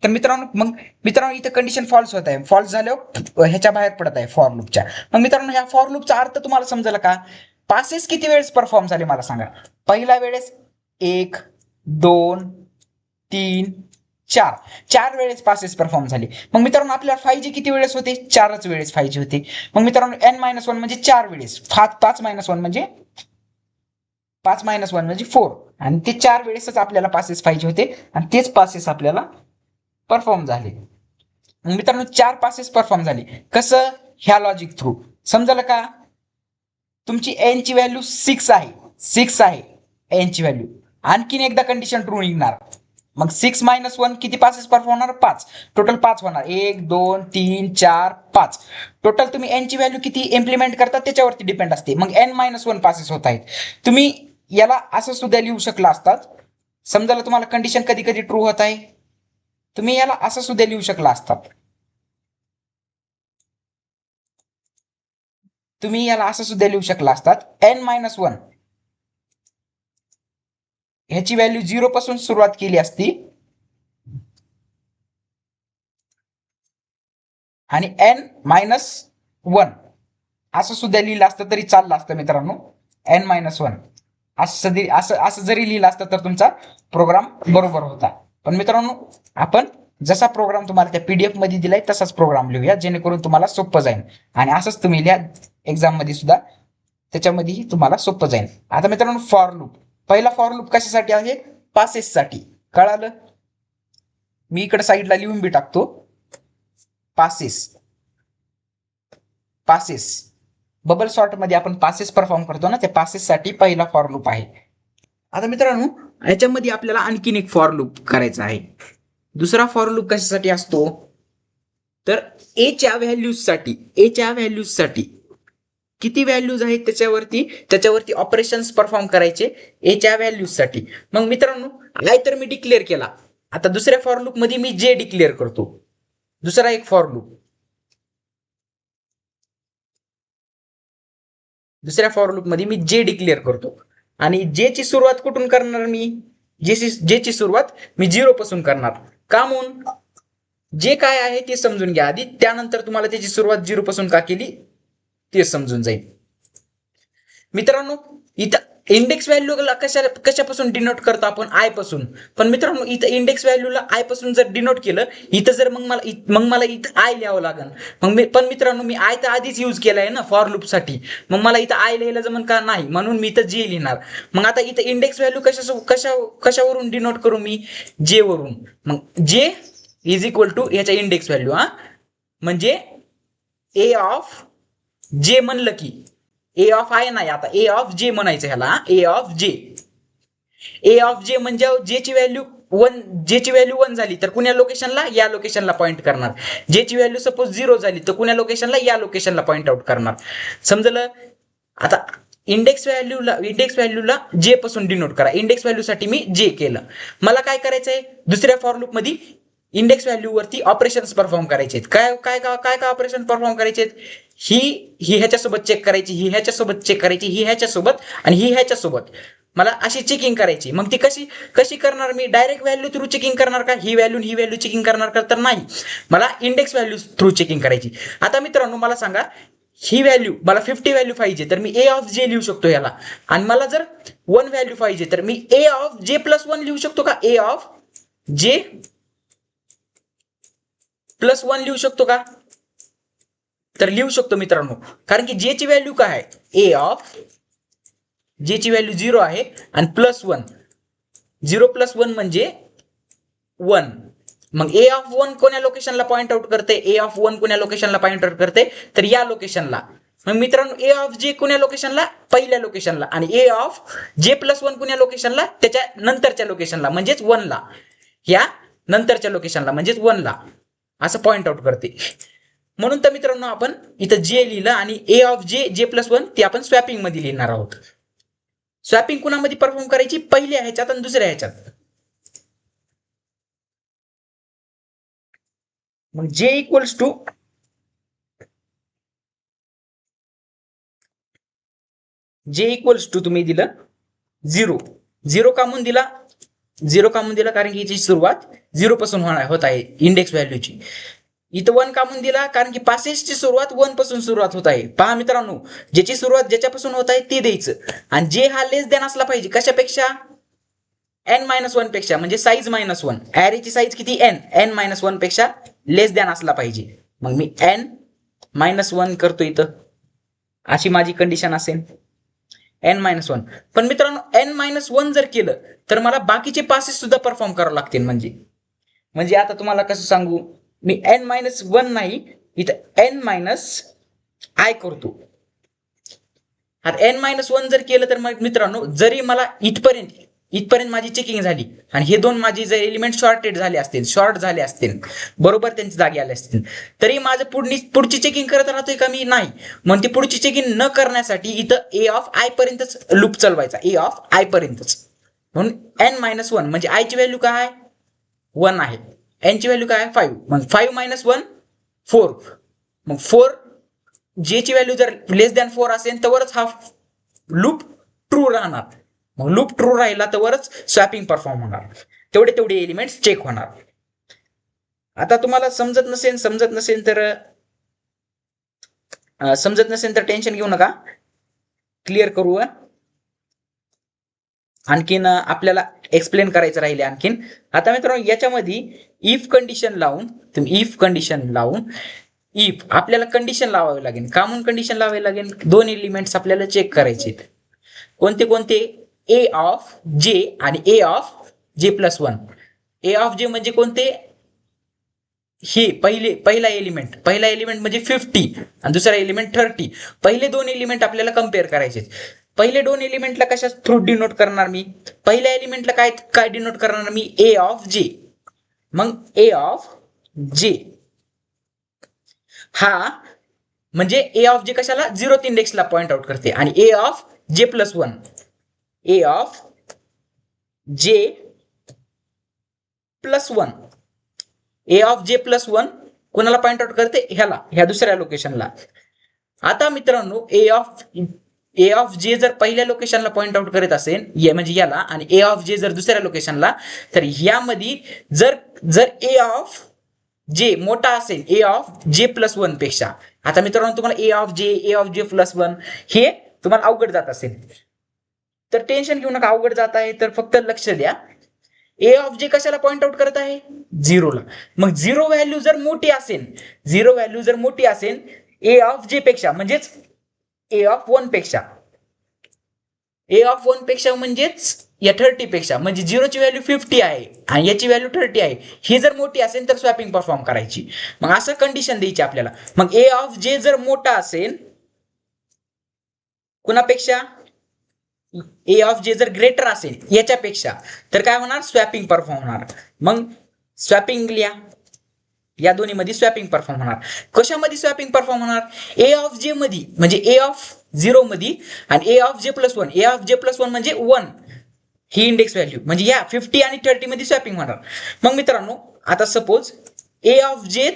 तर मित्रांनो इथं कंडिशन फॉल्स होत आहे, फॉल्स झाल्यावर ह्याच्या बाहेर पडत आहे फॉर लूपच्या. मग मित्रांनो ह्या फॉर लूपचा अर्थ तुम्हाला समजला का. पासेस किती वेळेस परफॉर्म झाले मला सांगा. पहिल्या वेळेस 1 2 3 चार वेळेस पासेस परफॉर्म झाले. मग मित्रांनो आपल्याला 5G किती वेळेस होते? 4च वेळेस 5G होते. मग मित्रांनो n-1 म्हणजे 4 वेळेस, 5-1 म्हणजे 5-1 म्हणजे 4, आणि ते 4 वेळेसच आपल्याला पासेस पाहिजे होते आणि तेच पासेस आपल्याला परफॉर्म झाले. मित्रांनो 4 पासेस परफॉर्म झाले. कसं? ह्या लॉजिक थ्रू. समजलं का? तुमची n ची व्हॅल्यू 6 आहे, 6 आहे n ची व्हॅल्यू. आणखीन एकदा कंडिशन ट्रू निघणार. मग 6-1 किती पासेस परफॉर्म होणार? 5. टोटल 5 होणार. 1 2 3 4 5. टोटल तुम्ही n ची व्हॅल्यू किती इम्प्लिमेंट करता त्याच्यावरती डिपेंड असते. मग n-1 पासेस होत आहेत. तुम्ही याला असं सुद्धा लिहू शकला असतात. समजा तुम्हाला कंडिशन कधी कधी ट्रू होत आहे, तुम्ही याला असं सुद्धा लिहू शकला असतात. तुम्ही याला असं सुद्धा लिहू शकला असतात. n-1 ह्याची व्हॅल्यू 0 पासून सुरुवात केली असती आणि n-1 असं सुद्धा लिहिलं असतं तरी चाललं असतं मित्रांनो. n-1 असं जरी लिहिलं असतं तर तुमचा प्रोग्राम बरोबर होता. पण मित्रांनो आपण जसा प्रोग्राम तुम्हाला त्या पीडीएफ मध्ये दिलाय तसाच प्रोग्राम लिहूया, जेणेकरून तुम्हाला सोपं जाईल. आणि असंच तुम्ही लिहा एक्झाम मध्ये सुद्धा, त्याच्यामध्येही तुम्हाला सोपं जाईल. आता मित्रांनो फॉर लूप. पहिला फॉर लूप कशासाठी आहे? पासेससाठी. कळालं? मी इकडे साईडला लिहून बी टाकतो. पासेस बबल सॉर्ट मध्ये आपण पासेस परफॉर्म करतो ना, त्या पासेस साठी पहिला फॉर लूप आहे. आता मित्रांनो याच्यामध्ये आपल्याला आणखीन एक फॉर लूप करायचा आहे. दुसरा फॉर लूप कशासाठी असतो? तर ए च्या व्हॅल्यूज साठी किती व्हॅल्यूज आहेत त्याच्यावरती ऑपरेशन्स परफॉर्म करायचे ए च्या व्हॅल्यूज साठी. मग मित्रांनो आय तर मी डिक्लेअर केला. आता दुसऱ्या फॉर लूप मध्ये मी जे डिक्लेअर करतो. दुसरा एक फॉर लूप. दुसऱ्या फॉर लूप मध्ये मी जे डिक्लेअर करतो आणि जे ची सुरुवात कुठून करणार? मी जे ची सुरुवात मी 0 पासून करणार. का? म्हणून जे काय आहे ते समजून घ्या आधी, त्यानंतर तुम्हाला त्याची सुरुवात 0 पासून का केली ते समजून जाईल. मित्रांनो इथं इंडेक्स व्हॅल्यूला कशापासून डिनोट करतो आपण? आय पासून. पण मित्रांनो इथं इंडेक्स व्हॅल्यूला आय पासून जर डिनोट केलं, इथं जर मग मला इथं आय लिहावं लागेल. पण मित्रांनो मी आय तर आधीच यूज केलाय ना फॉर लूप साठी. मग मला इथं आय लिहायला जमन का? नाही. म्हणून मी इथं जे लिहिणार. मग आता इथं इंडेक्स व्हॅल्यू कशावरून डिनोट करू मी? जे वरून. मग जे इज इक्वल टू ह्याच्या इंडेक्स व्हॅल्यू. म्हणजे ए ऑफ जे म्हणलं की ए ऑफ आय नाही, आता ए ऑफ जे म्हणायचं ह्याला. ए ऑफ जे म्हणजे जेची व्हॅल्यू 1 झाली तर कुण्या लोकेशनला? या लोकेशनला पॉईंट करणार. जेची व्हॅल्यू सपोज 0 झाली तर कुण्या लोकेशनला? या लोकेशनला पॉईंट आउट करणार. समजलं? आता इंडेक्स व्हॅल्यूला जे पासून डिनोट करा. इंडेक्स व्हॅल्यू साठी मी जे केलं. मला काय करायचंय? दुसऱ्या फॉर लूप मध्ये इंडेक्स व्हॅल्यू वरती ऑपरेशन्स परफॉर्म करायचे आहेत. काय ऑपरेशन परफॉर्म करायचे आहेत? ही ह्याच्यासोबत चेक करायची, ही ह्याच्यासोबत चेक करायची, ही ह्याच्यासोबत आणि ही ह्याच्यासोबत. मला अशी चेकिंग करायची. मग ती कशी करणार? मी डायरेक्ट व्हॅल्यू थ्रू चेकिंग करणार का? ही व्हॅल्यू चेकिंग करणार का? तर नाही, मला इंडेक्स व्हॅल्यू थ्रू चेकिंग करायची. आता मित्रांनो मला सांगा, ही व्हॅल्यू मला 50 व्हॅल्यू पाहिजे तर मी ए ऑफ जे लिहू शकतो याला. आणि मला जर 1 व्हॅल्यू पाहिजे तर मी ए ऑफ जे प्लस 1 लिहू शकतो का? ए ऑफ जे प्लस 1 लिहू शकतो का? तर लिहू शकतो मित्रांनो. कारण की जे ची व्हॅल्यू काय आहे? ए ऑफ जे ची व्हॅल्यू 0 आहे आणि +1. 0 + 1 म्हणजे 1. मग ए ऑफ 1 कोण्या लोकेशनला पॉईंट आउट करते? ए ऑफ 1 कोण्या लोकेशनला पॉईंट आउट करते? तर या लोकेशनला. मग मित्रांनो ए ऑफ जे कोण्या लोकेशनला? पहिल्या लोकेशनला. आणि ए ऑफ जे +1 कोण्या लोकेशनला? त्याच्या नंतरच्या लोकेशनला म्हणजेच 1 ला. या नंतरच्या लोकेशनला म्हणजेच 1 ला असं पॉईंट आउट करते. म्हणून तर मित्रांनो आपण इथं जे लिहिलं आणि ए ऑफ जे +1 ते आपण स्वॅपिंग मध्ये लिहिणार आहोत. स्वॅपिंग कुणामध्ये परफॉर्म करायची? पहिल्या ह्याच्यात आणि दुसऱ्या ह्याच्यात. मग जे इक्वल्स टू तुम्ही दिलं 0 का म्हणून दिला? 0 का म्हणून दिला? कारण की याची सुरुवात 0 पासून होत आहे इंडेक्स व्हॅल्यूची. इथं 1 का म्हणून दिला? कारण की पासेसची सुरुवात 1 पासून सुरुवात होत आहे. पहा मित्रांनो, ज्याची सुरुवात ज्याच्यापासून होत आहे ते द्यायचं आणि जे हा लेस दॅन असला पाहिजे. कशापेक्षा? n-1 पेक्षा म्हणजे साईज -1, ॲरेची साईज किती n-1 पेक्षा लेस दॅन असला पाहिजे. मग मी n-1 करतो इथं, अशी माझी कंडिशन असेल n-1. पण मित्रांनो n-1 जर केलं तर मला बाकीचे पासेस सुद्धा परफॉर्म करावे लागतील. म्हणजे आता तुम्हाला कसं सांगू, मी n-1 नाही इथं n-i करतो. आता n-1 जर केलं तर मग मित्रांनो जरी मला इथपर्यंत माझी चेकिंग झाली आणि हे दोन माझे जर एलिमेंट शॉर्ट झाले असतील बरोबर त्यांच्या जागी आले असतील, तरी माझं पुढची चेकिंग करत राहतोय का मी? नाही. मग ती पुढची चेकिंग न करण्यासाठी इथं a ऑफ i पर्यंतच लूप चालवायचा, a ऑफ i पर्यंतच. म्हणून n-1 म्हणजे i ची व्हॅल्यू काय आहे? 1 आहे. n ची व्हॅल्यू काय आहे? 5. मग 5 - 1 4. मग 4 j ची व्हॅल्यू जर लेस दॅन 4 असेल तरच हा लूप ट्रू राहणार. मग लूप ट्रू राहिला तरच स्वॅपिंग परफॉर्म होणार, तेवढे एलिमेंट्स चेक होणार. आता तुम्हाला समजत नसेल तर टेन्शन घेऊ नका, क्लिअर करू. आणखीन आपल्याला एक्सप्लेन करायचं राहिले आणखीन. आता मित्रांनो याच्यामध्ये इफ कंडिशन लावून इफ आपल्याला कंडिशन लावावी लागेल. का म्हणून कंडिशन लावावी लागेल? दोन एलिमेंट्स आपल्याला चेक करायचे. कोणते? a ऑफ j आणि a of j+1. a of j म्हणजे कोणते? हे पहिला एलिमेंट म्हणजे 50 आणि दुसरा एलिमेंट 30. पहिले दोन एलिमेंट आपल्याला कम्पेअर करायचे. पहिले दोन एलिमेंटला कशा थ्रू डिनोट करणार मी? पहिल्या एलिमेंटला काय डिनोट करणार मी? a of j. मग a ऑफ j हा म्हणजे a ऑफ j कशाला? 0th इंडेक्सला पॉइंट आउट करते. आणि a of j+1 a of j+1 कोणाला पॉइंट आउट करते? ह्या दुसऱ्या लोकेशनला. आता मित्रांनो a ऑफ j जर पहिल्या लोकेशनला पॉइंट आउट करत असेल म्हणजे याला, आणि a ऑफ j जर दुसऱ्या लोकेशनला, तर यामध्ये जर a ऑफ j मोठा असेल a ऑफ j+1 पेक्षा. आता मित्रांनो तुम्हाला a ऑफ j+1 हे तुम्हाला अवघड जात असेल तर टेन्शन घेऊ नका. अवघड जात आहे तर फक्त लक्ष द्या. a ऑफ j कशाला पॉइंट आउट करत आहे? 0ला. मग 0 व्हॅल्यू जर मोठी असेल a ऑफ j पेक्षा, म्हणजेच a ऑफ 1 पेक्षा म्हणजेच या 30 पेक्षा, म्हणजे 0 ची व्हॅल्यू 50 आहे आणि याची व्हॅल्यू 30 आहे. ही जर मोठी असेल तर स्वॅपिंग परफॉर्म करायची. मग असं कंडिशन द्यायची आपल्याला. मग a ऑफ j जर मोठा असेल कुणापेक्षा? a ऑफ j जर ग्रेटर असेल याच्यापेक्षा, तर काय होणार? स्वॅपिंग परफॉर्म होणार. मग स्वॅपिंग लिहा. या दोन्ही मध्ये स्वॅपिंग परफॉर्म होणार. कशामध्ये स्वॅपिंग परफॉर्म होणार? a ऑफ j मध्ये, म्हणजे a ऑफ 0 मध्ये, आणि a ऑफ j+1 म्हणजे 1 ही इंडेक्स व्हॅल्यू, म्हणजे या 50 आणि 30 मध्ये स्वॅपिंग होणार. मग मित्रांनो आता सपोज a ऑफ j,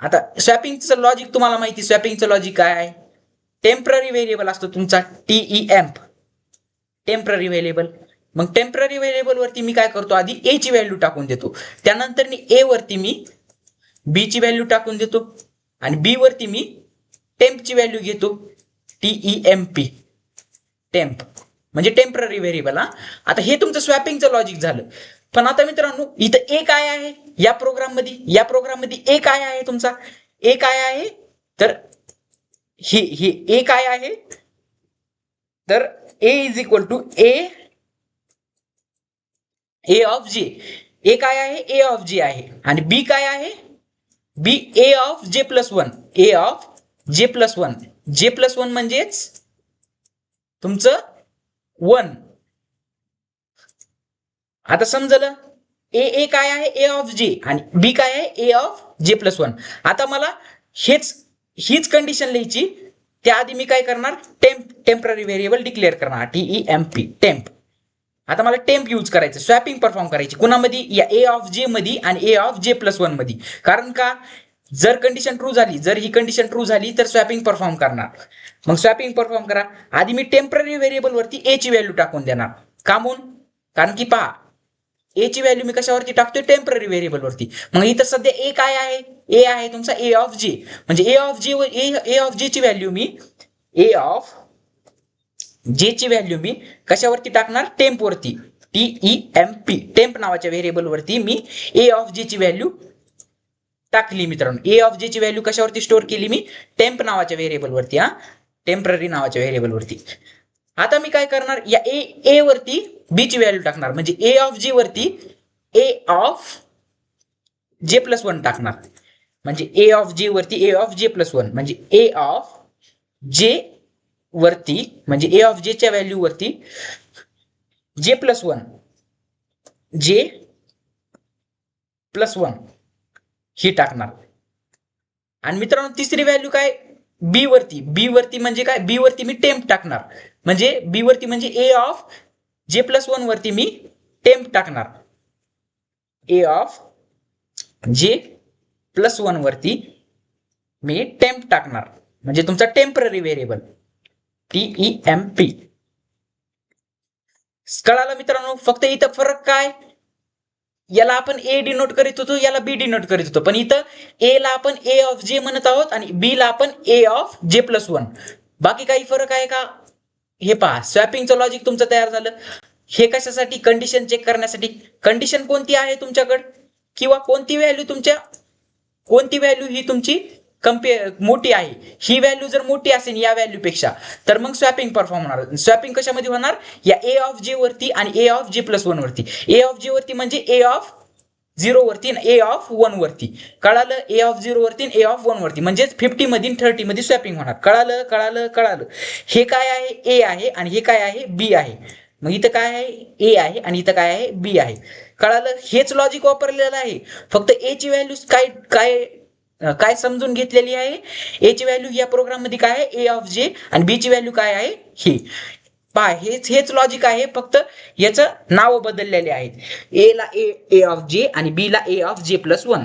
आता स्वॅपिंगचं लॉजिक तुम्हाला माहिती. स्वॅपिंगचं लॉजिक काय आहे? टेम्पररी व्हेरिएबल असतो तुमचा temp, टेम्पररी व्हेरिएबल. मग टेम्पररी व्हेरिएबल वरती मी काय करतो? आधी a ची व्हॅल्यू टाकून देतो, त्यानंतर a वरती मी b ची व्हॅल्यू टाकून देतो, आणि b वरती मी टेम्प ची व्हॅल्यू घेतो, टेम्प म्हणजे टेम्पररी व्हेरिएबल. आता हे तुमचं स्वॅपिंगचं लॉजिक झालं. पण आता मित्रांनो इथं a काय आहे? या प्रोग्राममध्ये a काय आहे? तुमचा a काय आहे? तर हे a काय आहे? तर a is equal to a of j. a काय आहे? a ऑफ j आहे. आणि b काय आहे? b a ऑफ j+1 म्हणजेच तुमचं 1. आता समजलं a काय आहे? a ऑफ j, आणि b काय आहे? a of j+1. आता मला हीच कंडिशन लिहायची. त्याआधी मी काय करणार? टेम्पररी व्हेरिएबल डिक्लेअर करणार, टेम्प. आता मला टेम्प यूज करायचं, स्वॅपिंग परफॉर्म करायची. कुणामध्ये? या a ऑफ j मध्ये आणि a ऑफ j+1 मध्ये. कारण का? जर ही कंडिशन ट्रू झाली तर स्वॅपिंग परफॉर्म करणार. मग स्वॅपिंग परफॉर्म करा. आधी मी टेम्पररी व्हेरिएबल वरती a ची व्हॅल्यू टाकून देणार. का म्हणून? कारण की पहा a ची व्हॅल्यू मी कशावरती टाकतोय? टेम्पररी व्हेरिएबल वरती. मग इथं सध्या a काय आहे? a आहे तुमचा a ऑफ j, म्हणजे a ऑफ j ची व्हॅल्यू मी कशावरती टाकणार? टेम्प वरती. TEMP टेम्प नावाच्या व्हेरिएबल वरती मी ए ऑफ जे ची व्हॅल्यू टाकली मित्रांनो. ए ऑफ जे ची व्हॅल्यू कशावरती स्टोअर केली मी? टेम्प नावाच्या व्हेरिएबल वरती, टेम्पररी नावाच्या व्हेरिएबल वरती. आता मी काय करणार, या ए वरती बी ची व्हॅल्यू टाकणार, म्हणजे ए ऑफ जी वरती ए ऑफ जे प्लस वन टाकणार. म्हणजे ए ऑफ जे वरती ए ऑफ जे प्लस वन, म्हणजे ए ऑफ जे वरती, म्हणजे ए ऑफ जे च्या व्हॅल्यू वरती जे प्लस वन, जे प्लस वन ही टाकणार. आणि मित्रांनो तिसरी व्हॅल्यू काय? बी वरती. बी वरती म्हणजे काय? बी वरती मी टेम्प टाकणार, म्हणजे बी वरती म्हणजे ए ऑफ जे प्लस वन वरती मी टेम्प टाकणार. ए ऑफ जे प्लस वन वरती मी टेम्प टाकणार, म्हणजे तुमचा टेम्पररी व्हेरिएबल TEMP. कळालं मित्रांनो? फक्त इथं फरक काय, याला आपण ए डिनोट करीत होतो, याला बी डिनोट करीत होतो, पण इथं ए ला आपण ए ऑफ जे म्हणत आहोत आणि बी ला आपण ए ऑफ जे प्लस वन. बाकी काही फरक आहे का? हे पहा, स्वॅपिंगचं लॉजिक तुमचं तयार झालं. हे कशासाठी? कंडिशन चेक करण्यासाठी. कंडिशन कोणती आहे तुमच्याकडे, किंवा कोणती व्हॅल्यू ही तुमची मोठी आहे, ही व्हॅल्यू जर मोठी असेल या व्हॅल्यू पेक्षा, तर मग स्वॅपिंग परफॉर्म होणार. स्वॅपिंग कशामध्ये होणार? या ए ऑफ जे वरती आणि ए ऑफ जे प्लस वन वरती. ए ऑफ जे वरती म्हणजे ए ऑफ 0 वरती आणि ए ऑफ 1 वरती. कळालं? ए ऑफ 0 वरती आणि ए ऑफ 1 वरती, म्हणजेच 50 मध्ये 30 मध्ये स्वॅपिंग होणार. कळालं? कळालं? कळालं? हे काय आहे? ए आहे आणि हे काय आहे? बी आहे. मग इथं काय आहे? ए आहे आणि इथं काय आहे? बी आहे. कळालं? हेच लॉजिक वापरलेलं आहे, फक्त ए ची व्हॅल्यू काय समजून घेतलेली आहे. ए ची व्हॅल्यू या प्रोग्राम मध्ये काय आहे? ए ऑफ जे, आणि बी ची व्हॅल्यू काय आहे? ही. पहा, हेच लॉजिक आहे, फक्त याचं नाव बदललेले आहेत. ए ला ए ऑफ जे आणि बी ला ए ऑफ जे प्लस वन.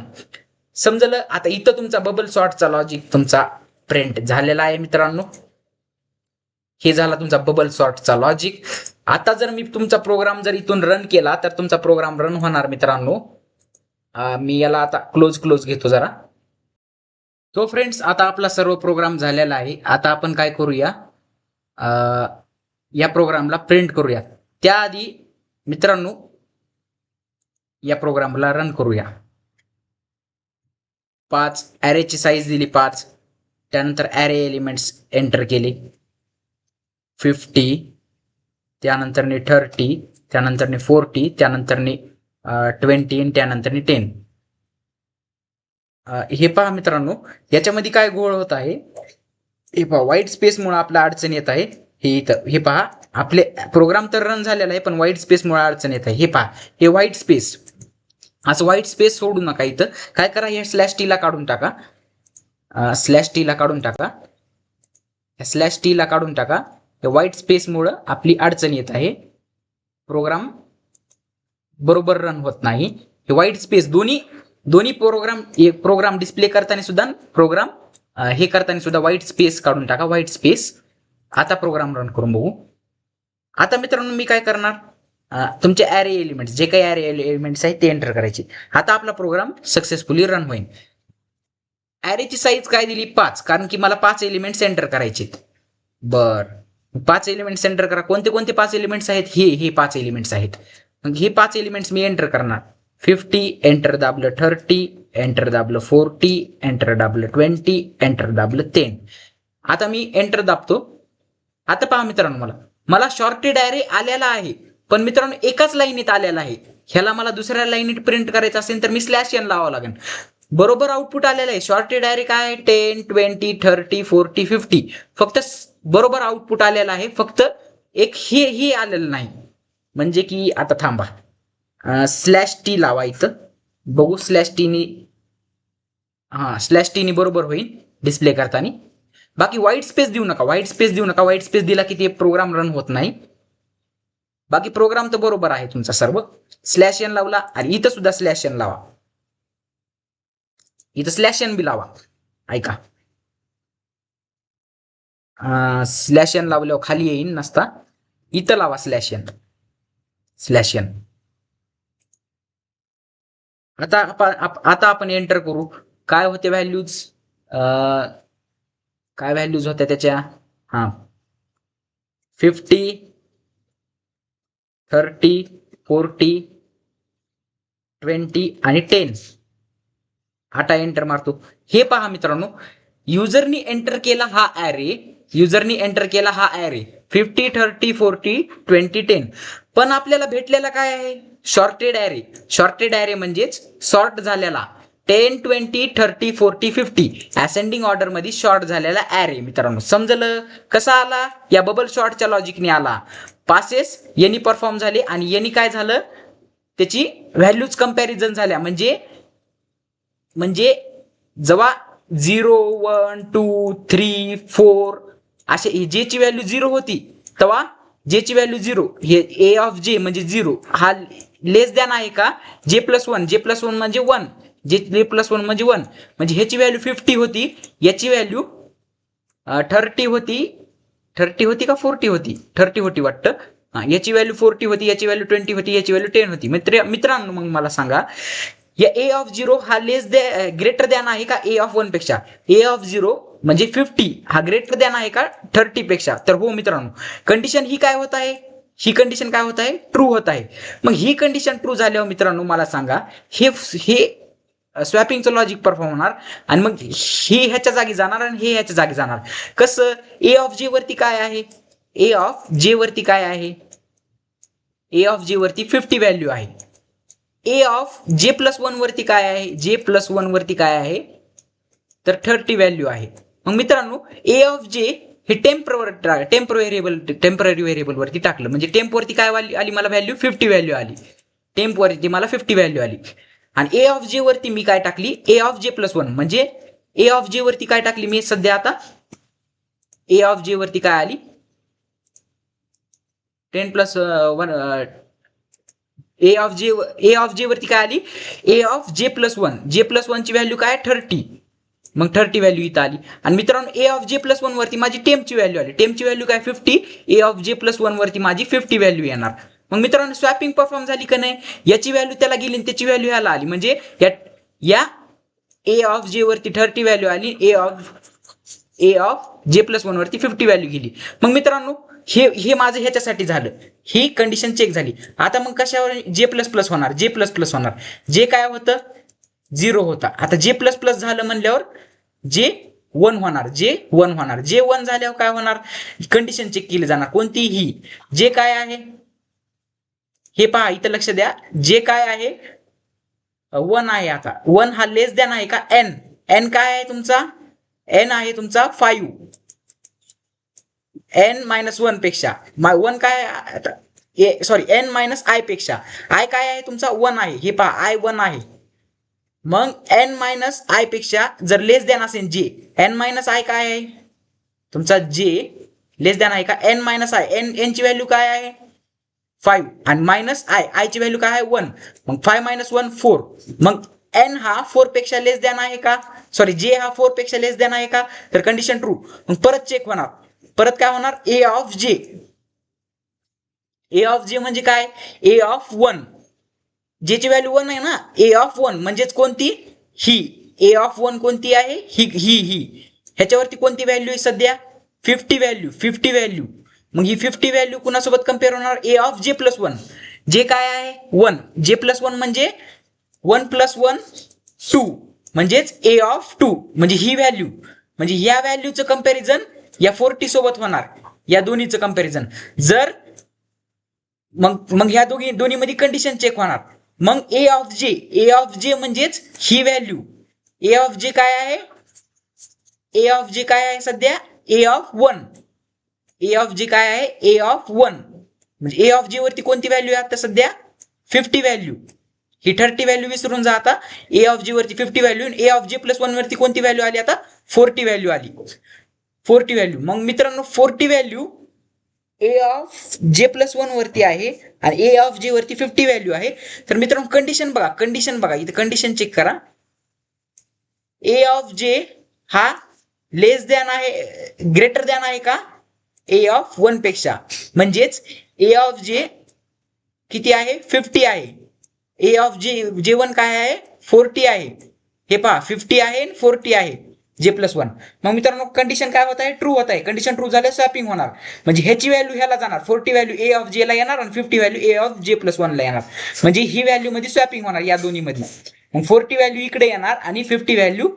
समजलं? आता इथं तुमचा बबल सॉर्टचा लॉजिक तुमचा प्रिंट झालेला आहे मित्रांनो. हे झाला तुमचा बबल सॉर्टचा लॉजिक. आता जर मी तुमचा प्रोग्राम जर इथून रन केला तर तुमचा प्रोग्राम रन होणार मित्रांनो. मी याला आता क्लोज घेतो जरा. तो फ्रेंड्स, आता आपला सर्व प्रोग्राम झालेला आहे. आता आपण काय करूया, या प्रोग्रामला प्रिंट करूया. त्याआधी मित्रांनो या प्रोग्रामला रन करूया. 5 ॲरेची साईज दिली 5, त्यानंतर ॲरे एलिमेंट्स एंटर केले 50, त्यानंतरने 30, त्यानंतरने 40, त्यानंतरने 20 आणि त्यानंतरने 10. हे पहा मित्रांनो, याच्यामध्ये काय घोळ होत आहे. हे पहा, व्हाईट स्पेसमुळे आपला अडचण येत आहे. हे पहा, आपले प्रोग्राम तर रन झालेला आहे, पण व्हाईट स्पेसमुळे अडचण येत आहे. हे पहा, हे व्हाईट स्पेस, असं व्हाईट स्पेस सोडू नका. इथं काय करा, हे स्लॅश टी ला काढून टाका. स्लॅश टी ला काढून टाका. स्लॅश टी ला काढून टाका. व्हाईट स्पेसमुळे आपली अडचण येत आहे, प्रोग्राम बरोबर रन होत नाही. हे व्हाईट स्पेस दोन्ही प्रोग्राम डिस्प्ले करताना सुद्धा, प्रोग्राम हे करताना सुद्धा व्हाईट स्पेस काढून टाका. White space. आता प्रोग्राम रन करून बघू. आता मित्रांनो मी काय करणार, तुमचे ॲरे एलिमेंट्स, जे काही ॲरे एलिमेंट्स आहेत ते एंटर करायचे. आता आपला प्रोग्राम सक्सेसफुली रन होईल. ॲरेची साईज काय दिली? 5, कारण की मला 5 एलिमेंट्स एंटर करायचे. बर, 5 एलिमेंट्स एंटर करा. कोणते 5 एलिमेंट्स आहेत? हे 5 एलिमेंट्स आहेत. मग हे 5 एलिमेंट्स मी एंटर करणार. 50, एंटर दाबलं 30, एंटर दाबलं 40, एंटर दाबलं 20, एंटर दाबलं 10. आता मी एंटर दाबतो. आता पहा मित्रांनो, मला शॉर्टेड ॲरे आलेला आहे, पण मित्रांनो एकाच लाईनीत आलेला आहे. ह्याला मला दुसऱ्या लाईनीत प्रिंट करायचं असेल तर मी स्लॅश एन लावावं लागेल. बरोबर आउटपुट आलेलं आहे. शॉर्टेड ॲरे काय आहे? 10, 20, 30, 40, 50. फक्त बरोबर आउटपुट आलेलं आहे, फक्त एक हे आलेलं नाही. म्हणजे की आता थांबा, स्लॅश टी लावा इथं, बघू. स्लॅश टीनी बरोबर होईल डिस्प्ले करताना. बाकी व्हाईट स्पेस देऊ नका. व्हाईट स्पेस दिला की ते प्रोग्राम रन होत नाही. बाकी प्रोग्राम तर बरोबर आहे तुमचा सर्व. स्लॅश एन लावला आणि इथं सुद्धा स्लॅश एन लावा. इथं स्लॅश एन बी लावा. ऐका, स्लॅश एन लावल्यावर खाली येईन नसता, इथं लावा स्लॅश एन. आता आपण एंटर करू. काय होते व्हॅल्यूज? काय व्हॅल्यूज होत्या त्याच्या? 50, 30, 40 20 आणि 10. आता एंटर मारतो. हे पहा मित्रांनो, युजरनी एंटर केला हा ॲरे 50 30 40 20 10. पण आपल्याला भेटलेला काय आहे? शॉर्टेड ॲरे म्हणजेच सॉर्ट झालेला 10 20 30 40 50 असेंडिंग ऑर्डर मध्ये शॉर्ट झालेला ॲरे. मित्रांनो समजलं कसा आला? या बबल शॉर्टच्या लॉजिकने आला. पासेस यांनी परफॉर्म झाले आणि यांनी काय झालं, त्याची व्हॅल्यूज कंपॅरिझन झाल्या. म्हणजे जेव्हा 0 1 2 3 4 असे जे ची व्हॅल्यू 0 होती, तेव्हा जे ची व्हॅल्यू 0, हे ए ऑफ जे म्हणजे 0 हा लेस दॅन आहे का जे प्लस 1? जे प्लस 1 म्हणजे 1, जे प्लस 1 म्हणजे 1, म्हणजे ह्याची व्हॅल्यू 50 होती, याची व्हॅल्यू 30 होती का 40 होती? 30 होती वाटतं. याची व्हॅल्यू 40 होती, याची व्हॅल्यू 20 होती, याची व्हॅल्यू 10 होती. मित्रांनो मग मला सांगा, या ए ऑफ 0 हा ग्रेटर दॅन आहे का ए ऑफ 1 पेक्षा? ए ऑफ 0 म्हणजे 50 हा ग्रेटर दॅन आहे का 30 पेक्षा? तर हो मित्रांनो, कंडिशन ही काय होत आहे? ही कंडिशन काय होत आहे? ट्रू होत आहे. मग ही कंडिशन ट्रू झाल्यावर मित्रांनो मला सांगा, हे स्वॅपिंगचं लॉजिक परफॉर्म होणार आणि मग हे ह्याच्या जागी जाणार आणि हे ह्याच्या जागी जाणार. कसं? ए ऑफ जे वरती काय आहे? ए ऑफ जे वरती काय आहे? ए ऑफ जे वरती 50 व्हॅल्यू आहे. ए ऑफ जे प्लस 1 वरती काय आहे? जे प्लस 1 वरती काय आहे? तर 30 व्हॅल्यू आहे. मग मित्रांनो ए ऑफ जे हे टेम्पररी व्हेरिएबल वरती टाकलं म्हणजे टेम्प वरती काय आली मला व्हॅल्यू? 50 व्हॅल्यू आली. टेम्प वरती मला 50 व्हॅल्यू आली. आणि ए ऑफ जे वरती मी काय टाकली? ए ऑफ जे प्लस 1 म्हणजे ए ऑफ जे वरती काय टाकली मी सध्या आता? ए ऑफ जे वरती काय आली? 10 प्लस 1. ए ऑफ जे वरती काय आली? ए ऑफ जे प्लस 1. जे प्लस 1 ची व्हॅल्यू काय? 30. मग 30 व्हॅल्यू इथं आली. आणि मित्रांनो ए ऑफ जे प्लस 1 वरती माझी टेम्पची व्हॅल्यू आली. टेम्पची व्हॅल्यू काय? 50. ए ऑफ जे प्लस 1 वरती माझी 50 व्हॅल्यू येणार. मग मित्रांनो स्वॅपिंग परफॉर्म झाली का नाही? याची व्हॅल्यू त्याला गेली आणि त्याची व्हॅल्यू ह्याला आली. म्हणजे या ए ऑफ जे वरती 30 व्हॅल्यू आली, ए ऑफ जे प्लस 1 वरती 50 व्हॅल्यू गेली. मग मित्रांनो हे माझं ह्याच्यासाठी झालं. ही कंडिशन चेक झाली. आता मग कशावर जे प्लस प्लस होणार? जे प्लस प्लस होणार. जे काय होतं? 0 होता. आता जे प्लस प्लस झालं म्हणल्यावर जे 1 होणार. जे 1 होणार. जे 1 झाल्यावर काय होणार? कंडिशन चेक केली जाणार. कोणतीही. जे काय आहे? हे पहा इथं लक्ष द्या. जे काय आहे? 1 आहे. आता 1 हा लेस दॅन आहे का एन? एन काय आहे तुमचा? एन आहे तुमचा 5. एन मायनस 1 पेक्षा 1 काय? सॉरी एन मायनस आय पेक्षा आय काय आहे तुमचा? 1 आहे. हे पहा आय 1 आहे. मग एन मायनस आय पेक्षा जर लेस दॅन असेल जे, एन मायनस आय काय आहे तुमचा? जे लेस दॅन आहे का एन मायनस आय? एन ची व्हॅल्यू काय आहे? 5 आणि मायनस आय ची व्हॅल्यू काय आहे? 1. मग 5 मायनस 1 4. मग एन हा 4 पेक्षा लेस दॅन आहे का? सॉरी जे हा 4 पेक्षा लेस दॅन आहे का? तर कंडिशन ट्रू. मग परत चेक होणार. परत काय होणार? ए ऑफ जे. ए ऑफ जे म्हणजे काय? ए ऑफ 1. जे ची व्हॅल्यू 1 आहे ना. ए ऑफ 1 म्हणजेच कोणती? ही. ए ऑफ 1 कोणती आहे? ही. ह्याच्यावरती कोणती व्हॅल्यू आहे सध्या? 50 व्हॅल्यू. मग ही 50 व्हॅल्यू कुणासोबत कम्पेअर होणार? ए ऑफ जे प्लस 1. जे काय आहे? 1. जे प्लस 1 म्हणजे 1 प्लस 1 2 म्हणजेच ए ऑफ 2. म्हणजे ही व्हॅल्यू. म्हणजे या व्हॅल्यूचं कंपॅरिझन या 40 सोबत होणार. या दोन्हीचं कंपॅरिझन. जर मग ह्या दोन्ही मध्ये कंडिशन चेक होणार. मग ए ऑफ जे म्हणजेच ही व्हॅल्यू. ए ऑफ जे काय आहे? ए ऑफ जे काय आहे सध्या? ए ऑफ 1. ए ऑफ जे काय आहे? ए ऑफ 1. म्हणजे ए ऑफ जे वरती कोणती व्हॅल्यू आहे आता सध्या? 50 व्हॅल्यू. ही 30 व्हॅल्यू विसरून जा आता. ए ऑफ जे वरती 50 value. A of J plus 1 वरती कोणती व्हॅल्यू आली आता? 40 व्हॅल्यू आली. 40 व्हॅल्यू. मग मित्रांनो 40 value A of J plus 1 वरती आहे आणि ए ऑफ जे वरती 50 व्हॅल्यू आहे. तर मित्रांनो कंडिशन बघा इथे कंडिशन चेक करा. ए ऑफ जे हा लेस दॅन आहे, ग्रेटर दॅन आहे का ए ऑफ 1 पेक्षा? म्हणजेच ए ऑफ जे किती आहे? 50 आहे. ए ऑफ जे 1 काय आहे? 40 आहे. हे पहा 50 आहे 40 आहे. J+1. मग मित्रांनो कंडिशन काय होत आहे, ट्रू होत आहे. कंडिशन ट्रू झाल्यास स्वॅपिंग होणार, म्हणजे ह्याची व्हॅल्यू ह्याला जाणार, 40 व्हॅल्यू ए ऑफ जे ला येणार आणि 50 व्हॅल्यू ए ऑफ J+1 ला येणार, म्हणजे ही व्हॅल्यू मध्ये स्वॅपिंग होणार या दोन्ही मध्ये. मग 40 व्हॅल्यू इकडे येणार आणि 50 व्हॅल्यू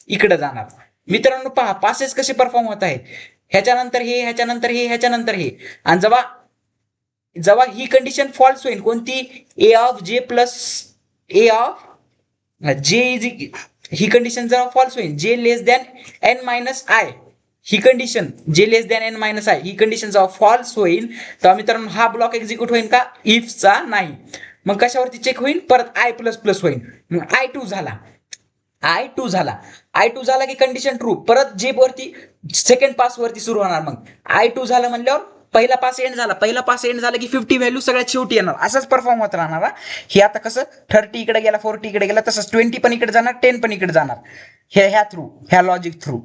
इकडे जाणार. मित्रांनो पहा पासेस कसे परफॉर्म होत आहेत, ह्याच्यानंतर हे, ह्याच्यानंतर हे, ह्याच्यानंतर हे, आणि जेव्हा ही कंडिशन फॉल्स होईल, कोणती, A of J plus A of J is, ही कंडिशन जेव्हा फॉल्स होईल, J less than N minus I, ही condition J less than N minus I, ही कंडिशन जेव्हा फॉल्स होईल तेव्हा मित्रांनो हा ब्लॉक एक्झिक्यूट होईल का, इफचा नाही. मग कशावरती चेक होईल, परत आय प्लस प्लस होईल. मग I2 झाला, I2 झाला की कंडिशन ट्रू, परत जे वरती सेकंड पास वरती सुरू होणार. मग I2 झालं म्हणल्यावर पहिला पास एंड झाला की 50 व्हॅल्यू सगळ्यात शेवटी येणार. असंच परफॉर्म होत राहणार. हे आता कसं 30 इकडे गेला, 40 इकडे गेला, तसंच 20 पण इकडे जाणार, 10 पण इकडे जाणार, ह्या लॉजिक थ्रू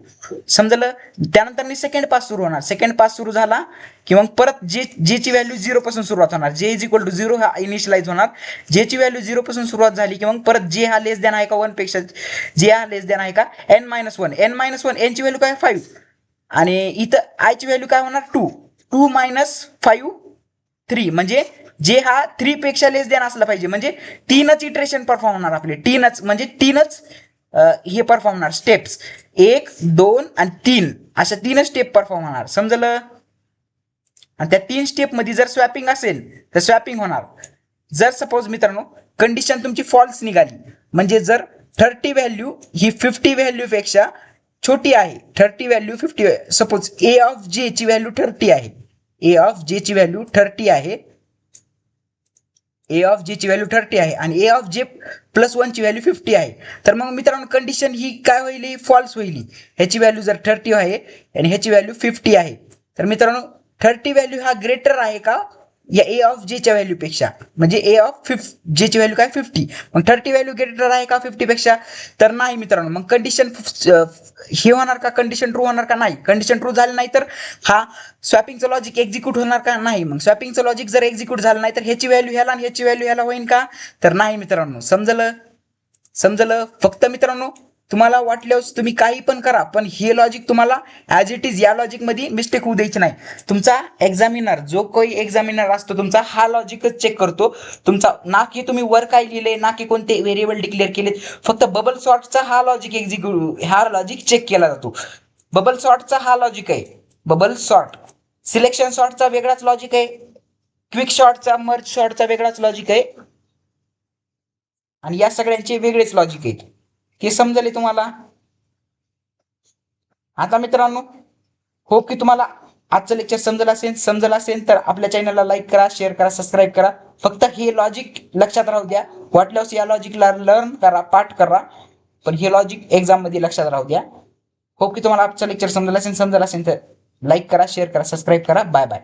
समजलं. त्यानंतर मी सेकंड पास सुरू होणार, सेकंड पास सुरू झाला की मग परत जे ची व्हॅल्यू 0 पासून सुरुवात होणार, जे इज इक्वल टू 0 हा इनिशियलाइज होणार. जे ची व्हॅल्यू 0 पासून सुरुवात झाली की मग परत जे हा लेस दॅन आहे का 1 पेक्षा, जे हा लेस दॅन आहे का n-1, n ची व्हॅल्यू काय 5, आणि इथं आय ची व्हॅल्यू काय होणार 2 -5 3, म्हणजे जे हा 3 पेक्षा लेस दॅन असला पाहिजे, म्हणजे 3च इटरेशन परफॉर्म होणार आपले, 3च हे परफॉर्म होणार, स्टेप्स 1, 2 आणि 3 अशा 3च स्टेप परफॉर्म होणार. समजलं. आणि त्या 3 स्टेप मध्ये जर स्वॅपिंग असेल तर स्वॅपिंग होणार. जर सपोज मित्रांनो कंडिशन तुमची फॉल्स निघाली, म्हणजे जर 30 व्हॅल्यू ही 50 व्हॅल्यू पेक्षा छोटी आहे, 30 व्हॅल्यू 50, सपोज ए ऑफ जे ची व्हॅल्यू 30 आहे, ए ऑफ जे ची व्हॅल्यू 30 आहे, ए ऑफ जे ची व्हॅल्यू 30 आहे आणि ए ऑफ जे प्लस 1 ची व्हॅल्यू 50 आहे, तर मग मित्रांनो कंडिशन ही काय होईल, फॉल्स होईल. ह्याची व्हॅल्यू जर 30 आहे आणि ह्याची व्हॅल्यू 50 आहे, तर मित्रांनो 30 व्हॅल्यू हा ग्रेटर आहे का या ए ऑफ जे च्या व्हॅल्यू पेक्षा, म्हणजे ए ऑफ जे ची व्हॅल्यू काय 50, मग 30 व्हॅल्यू ग्रेटर आहे का 50 पेक्षा, तर नाही मित्रांनो. मग कंडिशन हे होणार का, कंडिशन ट्रू होणार का, नाही. कंडिशन ट्रू झाली नाही तर हा स्वॅपिंगचं लॉजिक एक्झिक्यूट होणार का, नाही. मग स्वॅपिंगचं लॉजिक जर एक्झिक्यूट झालं नाही तर ह्याची व्हॅल्यू ह्याला आणि ह्याची व्हॅल्यू ह्याला होईल का, तर नाही मित्रांनो. समजलं. फक्त मित्रांनो तुम्हाला वाटल्यास तुम्ही काही पण करा, पण हे लॉजिक तुम्हाला ऍज इट इज या लॉजिक मध्ये मिस्टेक होऊ द्यायची नाही. तुमचा एक्झामिनर, जो काही एक्झामिनर असतो तुमचा, हा लॉजिकच चेक करतो तुमचा, ना की तुम्ही वर काय लिहिले, ना की कोणते व्हेरिएबल डिक्लेअर केले. फक्त बबल सॉर्टचा हा लॉजिक एक्झिक्यूट, हा लॉजिक चेक केला जातो. बबल सॉर्टचा हा लॉजिक आहे, बबल सॉर्ट. सिलेक्शन सॉर्टचा वेगळाच लॉजिक आहे, क्विक शॉर्टचा, मर्ज शॉर्टचा वेगळाच लॉजिक आहे, आणि या सगळ्यांचे वेगळेच लॉजिक आहेत. हे समजले तुम्हाला. आता मित्रांनो होप की तुम्हाला आजचं लेक्चर समजलं असेल तर आपल्या चॅनलला लाईक करा, शेअर करा, सबस्क्राईब करा. फक्त हे लॉजिक लक्षात राहू द्या, वाटल्यास या लॉजिकला लर्न करा, पाठ करा, पण हे लॉजिक एक्झाम मध्ये लक्षात राहू द्या. होप की तुम्हाला आजचं लेक्चर समजलं असेल तर लाईक करा, शेअर करा, सबस्क्राईब करा. Bye bye.